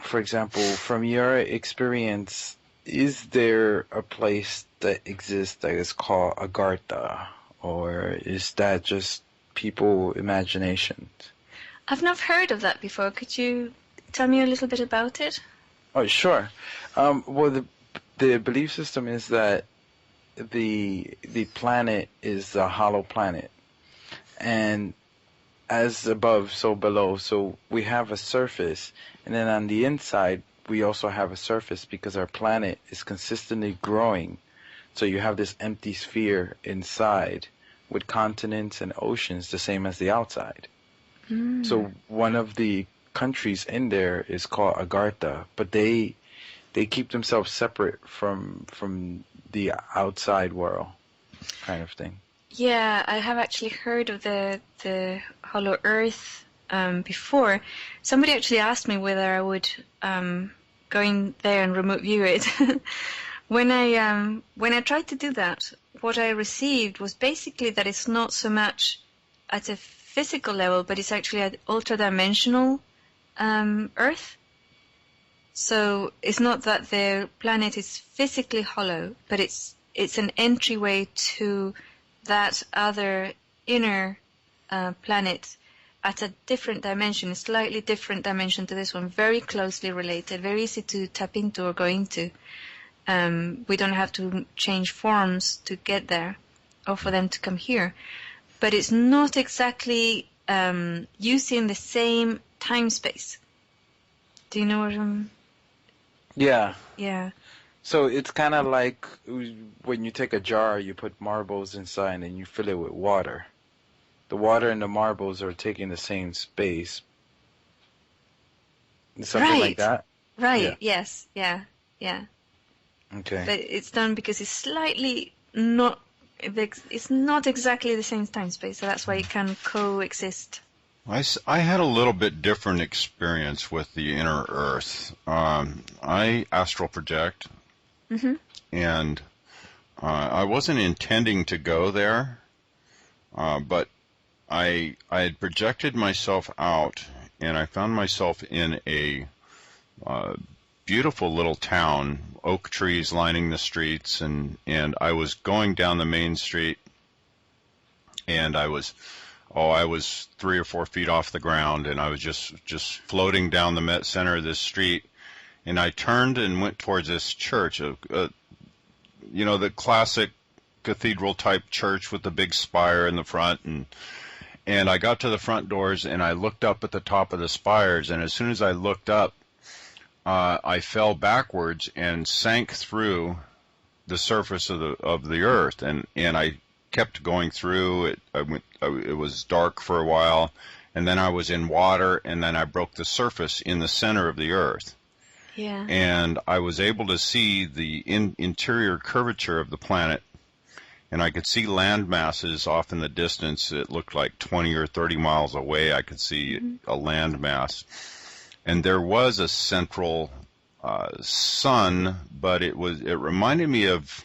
For example, from your experience, is there a place that exists that is called Agartha, or is that just people imaginations? I've not heard of that before. Could you tell me a little bit about it? Oh, sure. Well, the belief system is that the planet is a hollow planet, and as above, so below. So we have a surface, and then on the inside, we also have a surface because our planet is consistently growing. So you have this empty sphere inside with continents and oceans the same as the outside. So one of the countries in there is called Agartha, but they keep themselves separate from the outside world, kind of thing. Yeah, I have actually heard of the Hollow Earth before. Somebody actually asked me whether I would go in there and remote view it. When I tried to do that, what I received was basically that it's not so much at a physical level, but it's actually an ultra-dimensional Earth. So it's not that the planet is physically hollow, but it's an entryway to that other inner planet at a different dimension, a slightly different dimension to this one, very closely related, very easy to tap into or go into. We don't have to change forms to get there or for them to come here. But it's not exactly using the same time space. Do you know what I'm... Yeah. Yeah. So it's kind of like when you take a jar, you put marbles inside and you fill it with water. The water and the marbles are taking the same space. Something like that? Right, Yeah. yes, yeah. Okay. But it's done because it's slightly not... It's not exactly the same time space, so that's why it can coexist. I had a little bit different experience with the inner Earth. I astral project, and I wasn't intending to go there, but I had projected myself out, and I found myself in a beautiful little town, oak trees lining the streets, and I was going down the main street, and I was 3 or 4 feet off the ground, and I was just floating down the center of this street, and I turned and went towards this church, the classic cathedral-type church with the big spire in the front, and I got to the front doors, and I looked up at the top of the spires, and as soon as I looked up, I fell backwards and sank through the surface of the earth, and I kept going through it. It was dark for a while, and then I was in water, and then I broke the surface in the center of the earth. Yeah. And I was able to see the interior curvature of the planet, and I could see land masses off in the distance. It looked like 20 or 30 miles away. I could see a land mass. And there was a central sun, but it reminded me of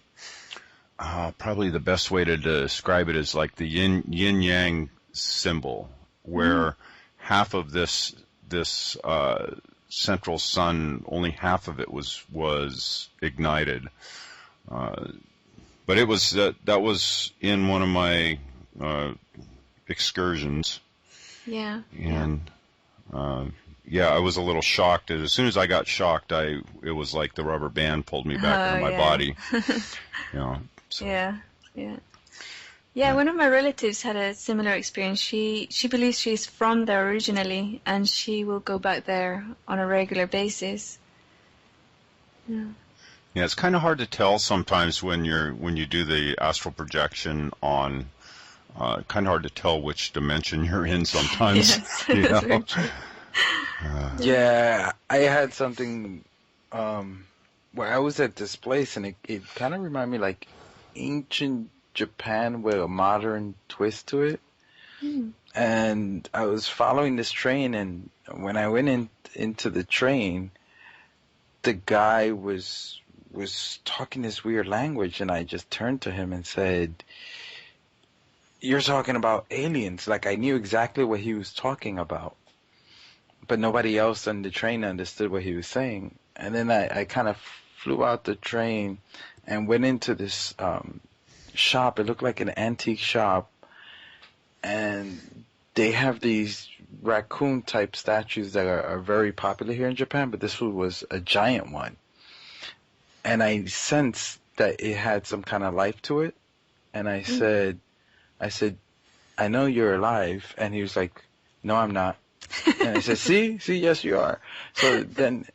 probably the best way to describe it is like the yin-yang symbol, where half of this central sun, only half of it was ignited. But it was that was in one of my excursions. Yeah. And I was a little shocked. As soon as I got shocked, it was like the rubber band pulled me back into my body. So. Yeah, one of my relatives had a similar experience. She believes she's from there originally, and she will go back there on a regular basis. Yeah, it's kind of hard to tell sometimes when you do the astral projection on. Kind of hard to tell which dimension you're in sometimes. Yes. Yeah, I had something where I was at this place, and it kind of reminded me like ancient Japan with a modern twist to it. And I was following this train, and when I went into the train, the guy was talking this weird language, and I just turned to him and said, "You're talking about aliens." Like, I knew exactly what he was talking about, but nobody else on the train understood what he was saying. And then I kind of flew out the train and went into this shop. It looked like an antique shop, and they have these raccoon type statues that are very popular here in Japan, but this one was a giant one. And I sensed that it had some kind of life to it. And I said, I know you're alive. And he was like, no, I'm not. And I said, see, yes, you are. So then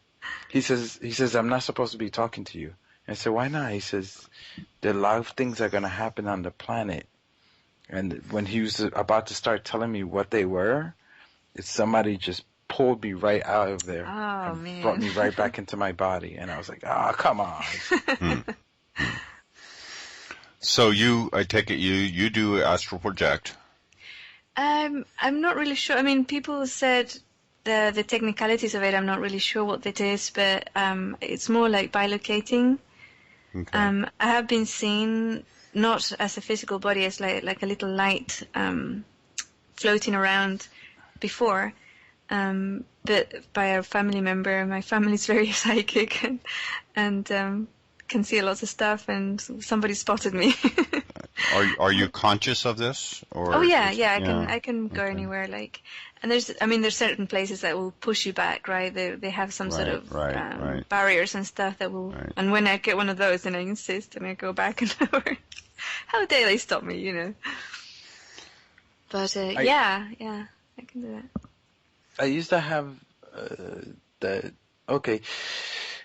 he says, I'm not supposed to be talking to you. And I said, why not? He says, there are a lot of things that are going to happen on the planet. And when he was about to start telling me what they were, somebody just pulled me right out of there and brought me right back into my body. And I was like, come on. So I take it you do astral project. I'm not really sure. I mean, people said the technicalities of it. I'm not really sure what it is, but it's more like bilocating. Okay. I have been seen not as a physical body, as like a little light floating around before, but by a family member. My family is very psychic and can see lots of stuff, and somebody spotted me. Are you conscious of this? Or oh yeah, I can go anywhere. Like, and there's certain places that will push you back, right? They have some sort of barriers and stuff that will. Right. And when I get one of those, then I insist and I go back and over. How dare they stop me, you know? But yeah, I can do that. I used to have that. Okay,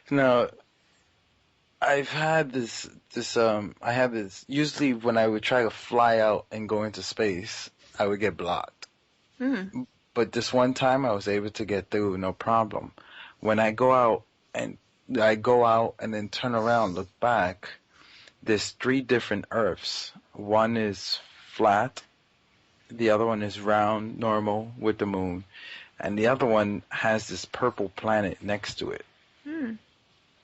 now I've had this. I have this. Usually, when I would try to fly out and go into space, I would get blocked. Mm. But this one time, I was able to get through, no problem. When I go out and then turn around, look back, there's 3 different Earths. One is flat, the other one is round, normal, with the moon, and the other one has this purple planet next to it. Mm.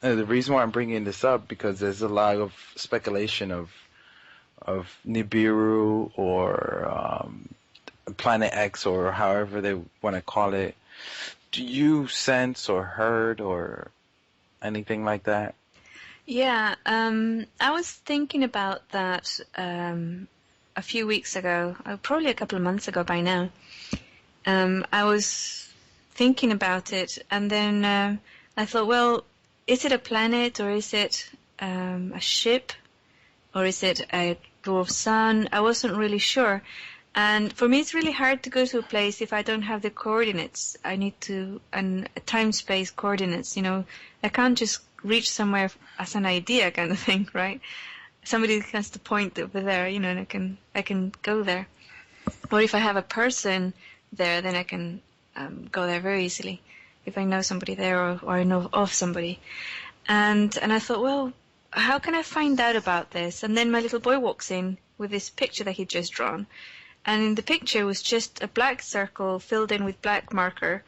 The reason why I'm bringing this up, because there's a lot of speculation of Nibiru or Planet X, or however they want to call it. Do you sense or heard or anything like that? Yeah, I was thinking about that a few weeks ago, probably a couple of months ago by now. I was thinking about it, and then I thought, well, is it a planet, or is it a ship, or is it a dwarf sun? I wasn't really sure. And for me, it's really hard to go to a place if I don't have the coordinates. I need time-space coordinates, you know. I can't just reach somewhere as an idea kind of thing, right? Somebody has to point over there, you know, and I can go there. Or if I have a person there, then I can go there very easily. If I know somebody there, or I know of somebody. And I thought, well, how can I find out about this? And then my little boy walks in with this picture that he'd just drawn. And in the picture was just a black circle filled in with black marker,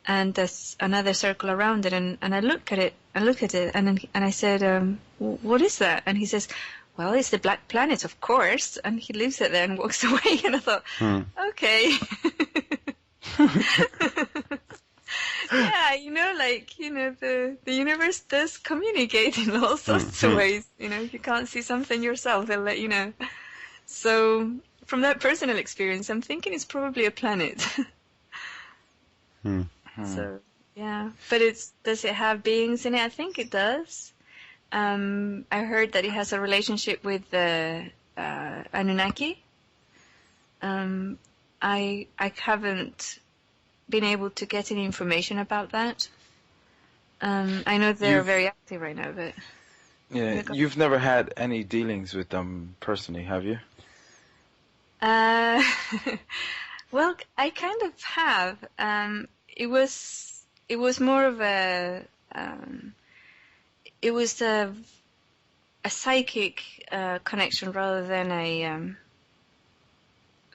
and there's another circle around it. And I look at it, and I said, what is that? And he says, well, it's the black planet, of course. And he leaves it there and walks away. And I thought, okay. Yeah, the universe does communicate in all sorts of ways. You know, if you can't see something yourself, they'll let you know. So from that personal experience, I'm thinking it's probably a planet. So, yeah. But does it have beings in it? I think it does. I heard that it has a relationship with Anunnaki. I haven't been able to get any information about that. I know they're very active right now, but... Yeah, you've never had any dealings with them personally, have you? Well, I kind of have. It was more of a psychic connection rather than a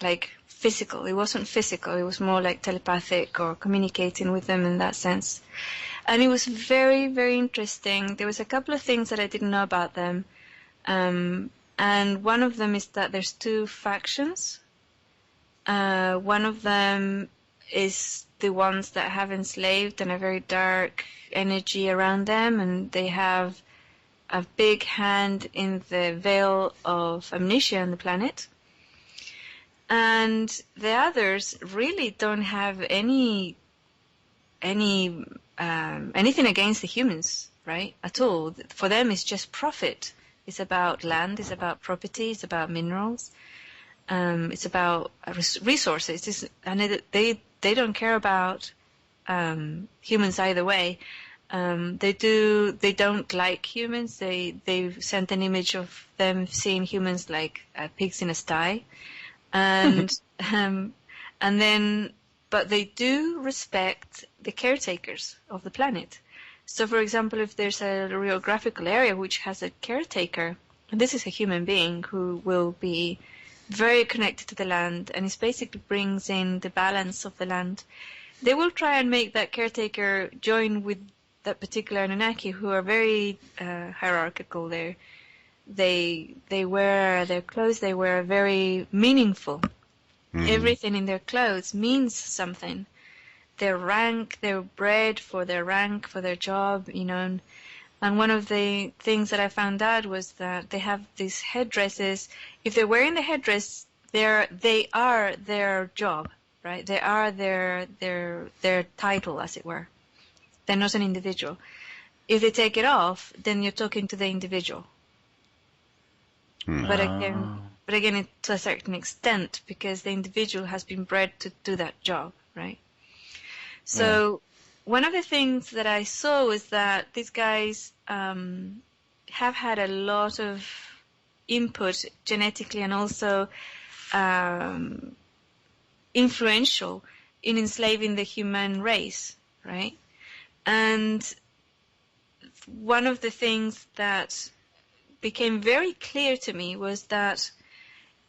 like physical. It wasn't physical. It was more like telepathic or communicating with them in that sense. And it was very, very interesting. There was a couple of things that I didn't know about them. And one of them is that there's 2 factions. One of them is the ones that have enslaved and a very dark energy around them, and they have a big hand in the veil of amnesia on the planet. And the others really don't have anything against the humans, right? At all. For them, it's just profit. It's about land. It's about property. It's about minerals. It's about resources. They don't care about humans either way. They don't like humans. They've sent an image of them seeing humans like pigs in a sty. And but they do respect the caretakers of the planet. So, for example, if there's a geographical area which has a caretaker, and this is a human being who will be very connected to the land, and it basically brings in the balance of the land, they will try and make that caretaker join with that particular Anunnaki, who are very hierarchical there. They wear their clothes, they wear very meaningful. Mm-hmm. Everything in their clothes means something. Their rank, their bread for their rank, for their job, you know. And one of the things that I found out was that they have these headdresses. If they're wearing the headdress, they are their job, right? They are their title, as it were. They're not an individual. If they take it off, then you're talking to the individual. But again, to a certain extent, because the individual has been bred to do that job, right? So one of the things that I saw was that these guys have had a lot of input genetically and also influential in enslaving the human race, right? And one of the things that became very clear to me was that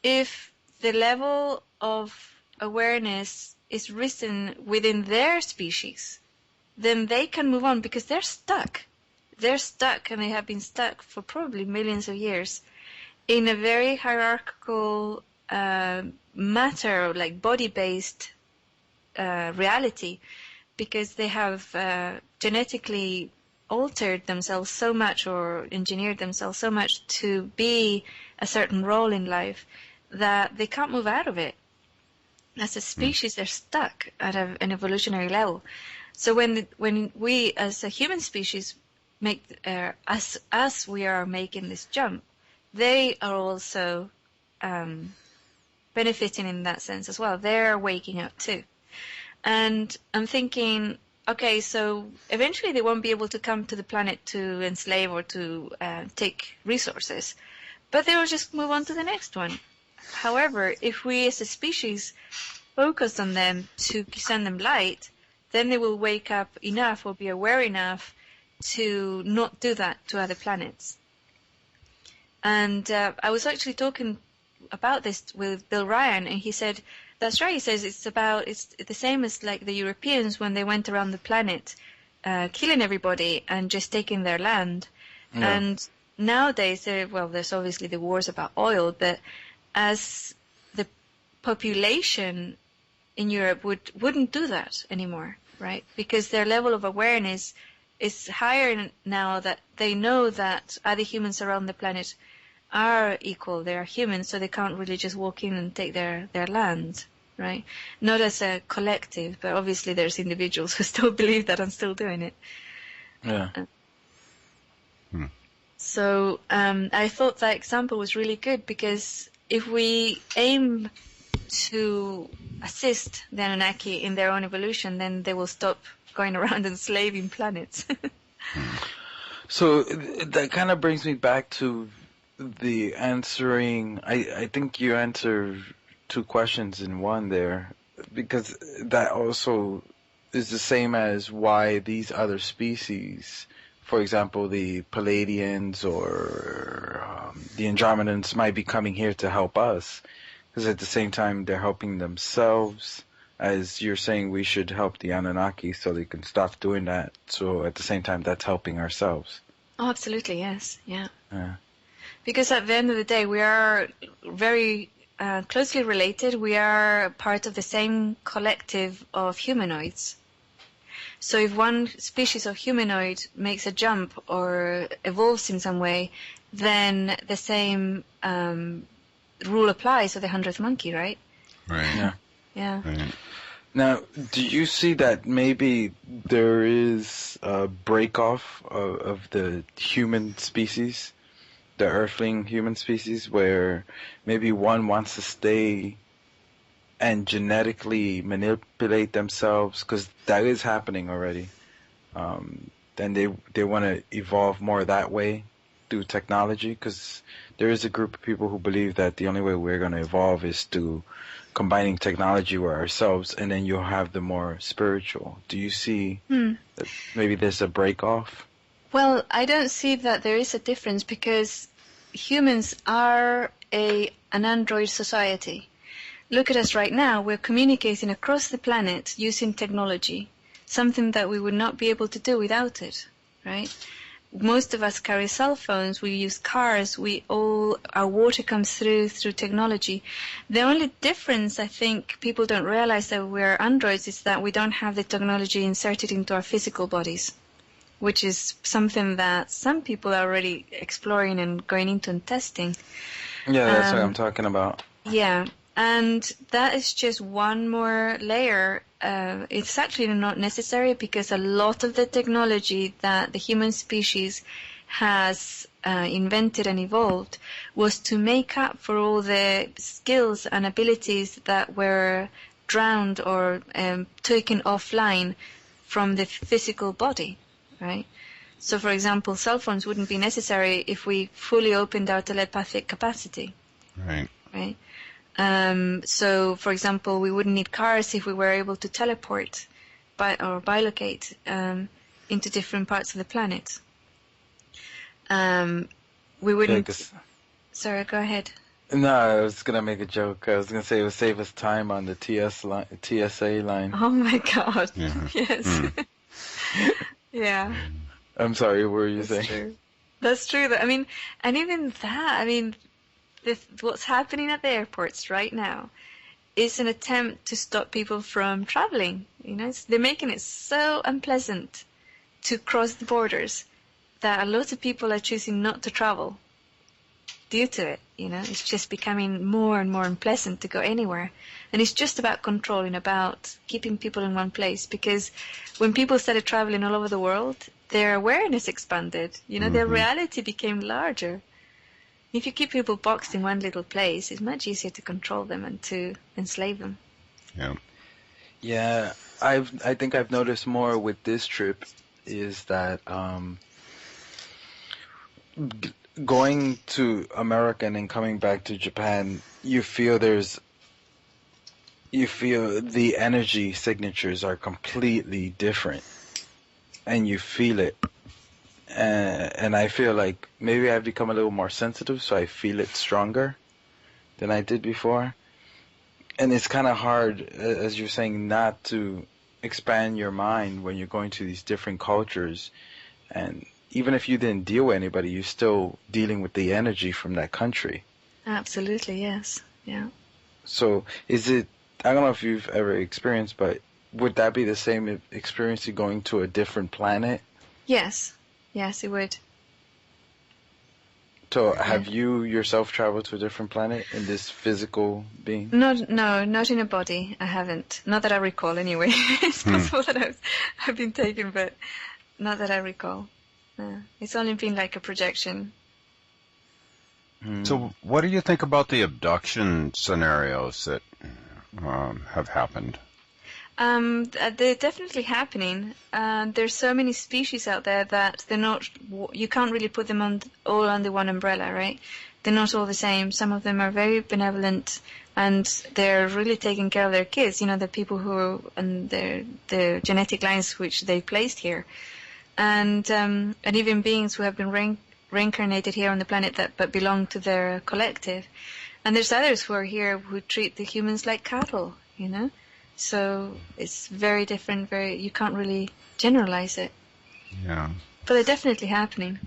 if the level of awareness is risen within their species, then they can move on because they're stuck. They're stuck, and they have been stuck for probably millions of years in a very hierarchical matter, like body-based reality, because they have genetically altered themselves so much or engineered themselves so much to be a certain role in life that they can't move out of it. As a species, they're stuck at an evolutionary level. So when we as a human species make as we are making this jump, they are also benefiting in that sense as well. They're waking up too. And I'm thinking, okay, so eventually they won't be able to come to the planet to enslave or to take resources, but they will just move on to the next one. However, if we as a species focus on them to send them light, then they will wake up enough or be aware enough to not do that to other planets. And I was actually talking about this with Bill Ryan, and he said, that's right, he says it's the same as like the Europeans when they went around the planet killing everybody and just taking their land. Yeah. And nowadays, there's obviously the wars about oil, but as the population in Europe wouldn't do that anymore, right? Because their level of awareness is higher now, that they know that other humans around the planet are equal. They are humans, so they can't really just walk in and take their land, right? Not as a collective, but obviously there's individuals who still believe that and still doing it. Yeah. So I thought that example was really good, because if we aim to assist the Anunnaki in their own evolution, then they will stop going around enslaving planets. So that kind of brings me back to the answering. I think you answered two questions in one there, because that also is the same as why these other species, for example, the Palladians or the Andromedans, might be coming here to help us, because at the same time they're helping themselves. As you're saying, we should help the Anunnaki so they can stop doing that. So at the same time, that's helping ourselves. Oh, absolutely, yes, yeah. Because at the end of the day, we are very closely related. We are part of the same collective of humanoids. So if one species of humanoid makes a jump or evolves in some way, then the same rule applies to the 100th monkey, right? Right. Yeah. Yeah. Right. Now, do you see that maybe there is a break-off of the human species, the earthling human species, where maybe one wants to stay and genetically manipulate themselves, because that is happening already. Then they want to evolve more that way through technology, because there is a group of people who believe that the only way we're going to evolve is through combining technology with ourselves, and then you'll have the more spiritual. Do you see that maybe there's a break-off? Well, I don't see that there is a difference, because humans are an android society. Look at us right now. We're communicating across the planet using technology, something that we would not be able to do without it, right? Most of us carry cell phones, we use cars, our water comes through technology. The only difference, I think, people don't realize that we're androids, is that we don't have the technology inserted into our physical bodies, which is something that some people are already exploring and going into and testing. Yeah, that's what I'm talking about. Yeah, and that is just one more layer. It's actually not necessary, because a lot of the technology that the human species has invented and evolved was to make up for all the skills and abilities that were drowned or taken offline from the physical body, right? So, for example, cell phones wouldn't be necessary if we fully opened our telepathic capacity. Right. Right? So, for example, we wouldn't need cars if we were able to teleport or bilocate into different parts of the planet. We wouldn't... Yeah, Sorry, go ahead. no, I was going to make a joke. I was going to say it would save us time on the TSA line. Oh my God. Yeah. Yes. Yeah. I'm sorry, what were you saying? True. That's true. I mean, and even that, I mean, what's happening at the airports right now is an attempt to stop people from traveling. You know, they're making it so unpleasant to cross the borders that a lot of people are choosing not to travel due to it. You know, it's just becoming more and more unpleasant to go anywhere. And it's just about control and about keeping people in one place, because when people started traveling all over the world, their awareness expanded. You know, their reality became larger. If you keep people boxed in one little place, it's much easier to control them and to enslave them. Yeah. Yeah, I think I've noticed more with this trip is that going to America and then coming back to Japan, you feel the energy signatures are completely different, and you feel it. And I feel like maybe I've become a little more sensitive, so I feel it stronger than I did before. And it's kind of hard, as you're saying, not to expand your mind when you're going to these different cultures. And even if you didn't deal with anybody, you're still dealing with the energy from that country. Absolutely, yes. Yeah. So is it, I don't know if you've ever experienced, but would that be the same experience of going to a different planet? Yes. Yes, it would. So have you yourself traveled to a different planet in this physical being? No, not in a body. I haven't. Not that I recall, anyway. It's possible that I've been taken, but not that I recall. No. It's only been like a projection. So what do you think about the abduction scenarios that have happened? They're definitely happening. There's so many species out there that they're not. You can't really put them all under one umbrella, right? They're not all the same. Some of them are very benevolent, and they're really taking care of their kids. You know, the people who and their genetic lines which they placed here, and even beings who have been reincarnated here on the planet but belong to their collective. And there's others who are here who treat the humans like cattle. You know. So it's very different, you can't really generalize it. Yeah. But they're definitely happening.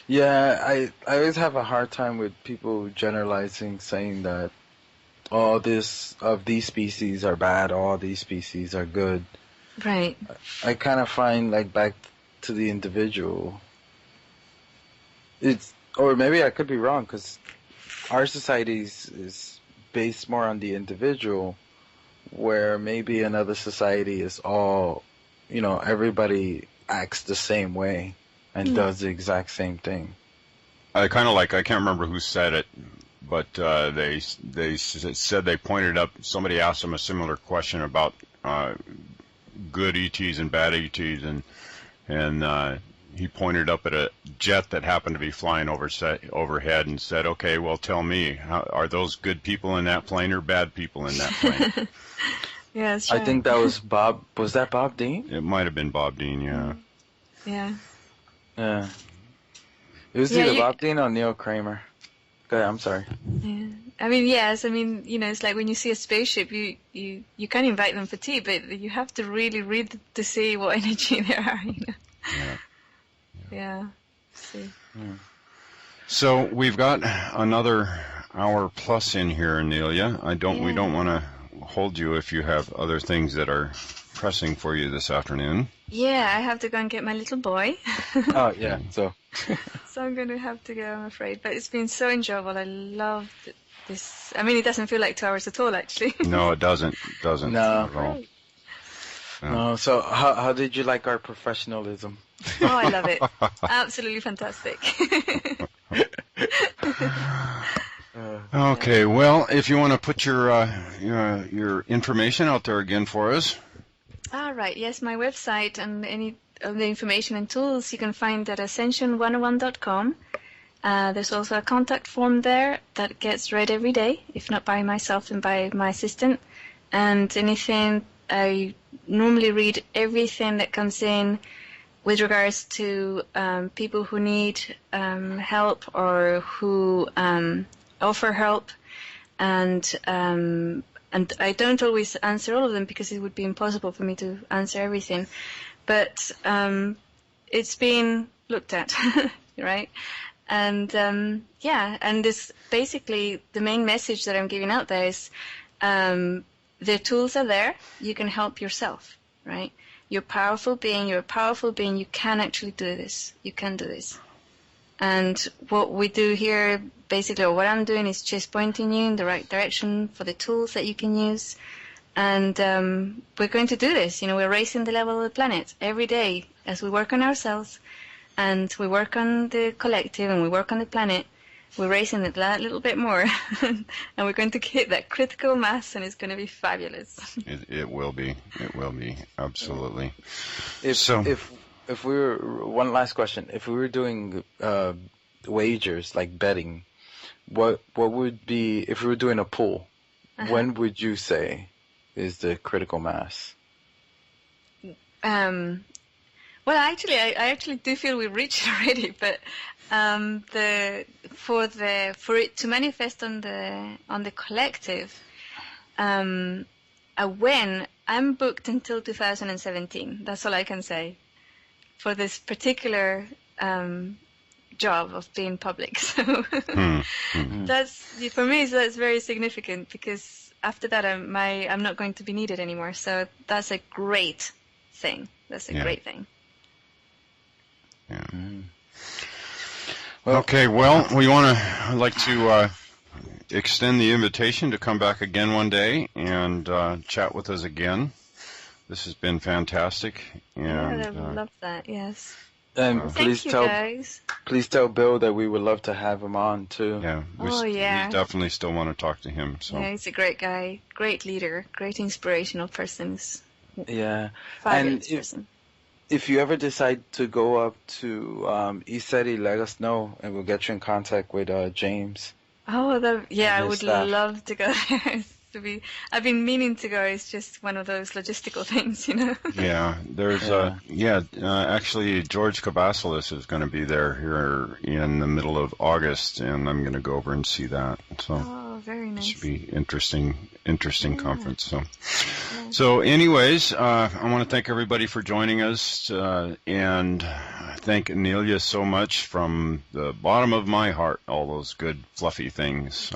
Yeah, I always have a hard time with people generalizing, saying that all these species are bad, all these species are good. Right. I kind of find like back to the individual. Or maybe I could be wrong, because our society is based more on the individual, where maybe another society is all, everybody acts the same way and does the exact same thing. I can't remember who said it, but they said they pointed up, somebody asked them a similar question about good ETs and bad ETs, and he pointed up at a jet that happened to be flying overhead and said, okay, well, tell me, are those good people in that plane or bad people in that plane? Yeah, sure. I think that was Bob. Was that Bob Dean? It might have been Bob Dean, yeah. Yeah. Yeah. It was either Bob Dean or Neil Kramer. Go ahead, I'm sorry. Yeah. I mean, yes. I mean, it's like when you see a spaceship, you can invite them for tea, but you have to really read to see what energy there are. Yeah. Yeah. See. So we've got another hour plus in here, Inelia. We don't want to hold you if you have other things that are pressing for you this afternoon. Yeah, I have to go and get my little boy. Oh, yeah. So I'm going to have to go, I'm afraid. But it's been so enjoyable. I loved this. I mean, it doesn't feel like 2 hours at all, actually. No, it doesn't. No. At all. No. So how did you like our professionalism? Oh, I love it. Absolutely fantastic. Okay, well, if you want to put your information out there again for us. All right. Yes, my website and any of the information and tools you can find at ascension101.com. There's also a contact form there that gets read every day, if not by myself and by my assistant. And anything, I normally read everything that comes in with regards to people who need help or who offer help, and I don't always answer all of them because it would be impossible for me to answer everything, but it's been looked at, right? And and this basically the main message that I'm giving out there is the tools are there. You can help yourself, right? You're a powerful being. You're a powerful being. You can actually do this. You can do this. And what we do here, basically, or what I'm doing, is just pointing you in the right direction for the tools that you can use. And we're going to do this. We're raising the level of the planet every day as we work on ourselves, and we work on the collective, and we work on the planet. We're raising it that little bit more, and we're going to hit that critical mass, and it's going to be fabulous. It will be. It will be. Absolutely. If we were, one last question, if we were doing wagers, like betting, what would be, if we were doing a pool, when would you say is the critical mass? Well, actually, I actually do feel we've reached already, but for it to manifest on the collective, when I'm booked until 2017. That's all I can say for this particular job of being public. So that's, for me, that's very significant, because after that I'm not going to be needed anymore. So that's a great thing. That's a great thing. Yeah. Okay, well, I'd like to extend the invitation to come back again one day and chat with us again. This has been fantastic. And, I love that, yes. And thank you, guys. Please tell Bill that we would love to have him on, too. Yeah, we definitely still want to talk to him. So. Yeah, he's a great guy, great leader, great inspirational person. Yeah. Fabulous person. If you ever decide to go up to ECETI, let us know, and we'll get you in contact with James. Oh, I would love to go there. I've been meaning to go. It's just one of those logistical things, Yeah, there's actually George Kabasilis is going to be there here in the middle of August, and I'm going to go over and see that. So very nice. It should be interesting conference. So anyways, I want to thank everybody for joining us, and thank Inelia so much from the bottom of my heart. All those good fluffy things.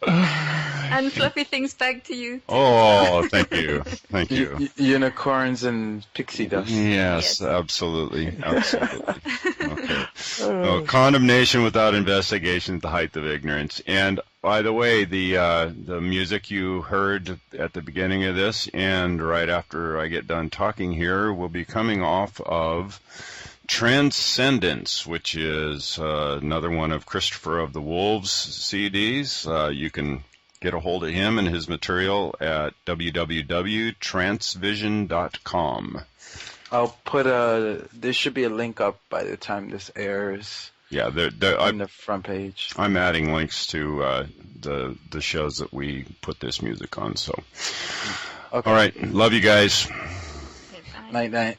And fluffy things back to you. Oh, thank you. Thank you. Unicorns and pixie dust. Yes, absolutely. Absolutely. Okay. Oh, condemnation without investigation is the height of ignorance. And by the way, the music you heard at the beginning of this and right after I get done talking here will be coming off of Transcendence, which is another one of Christopher of the Wolves CDs. You can get a hold of him and his material at www.transvision.com. I'll put there should be a link up by the time this airs. Yeah, on the front page. I'm adding links to the shows that we put this music on. So, Okay. All right, love you guys. Okay, bye. Night night.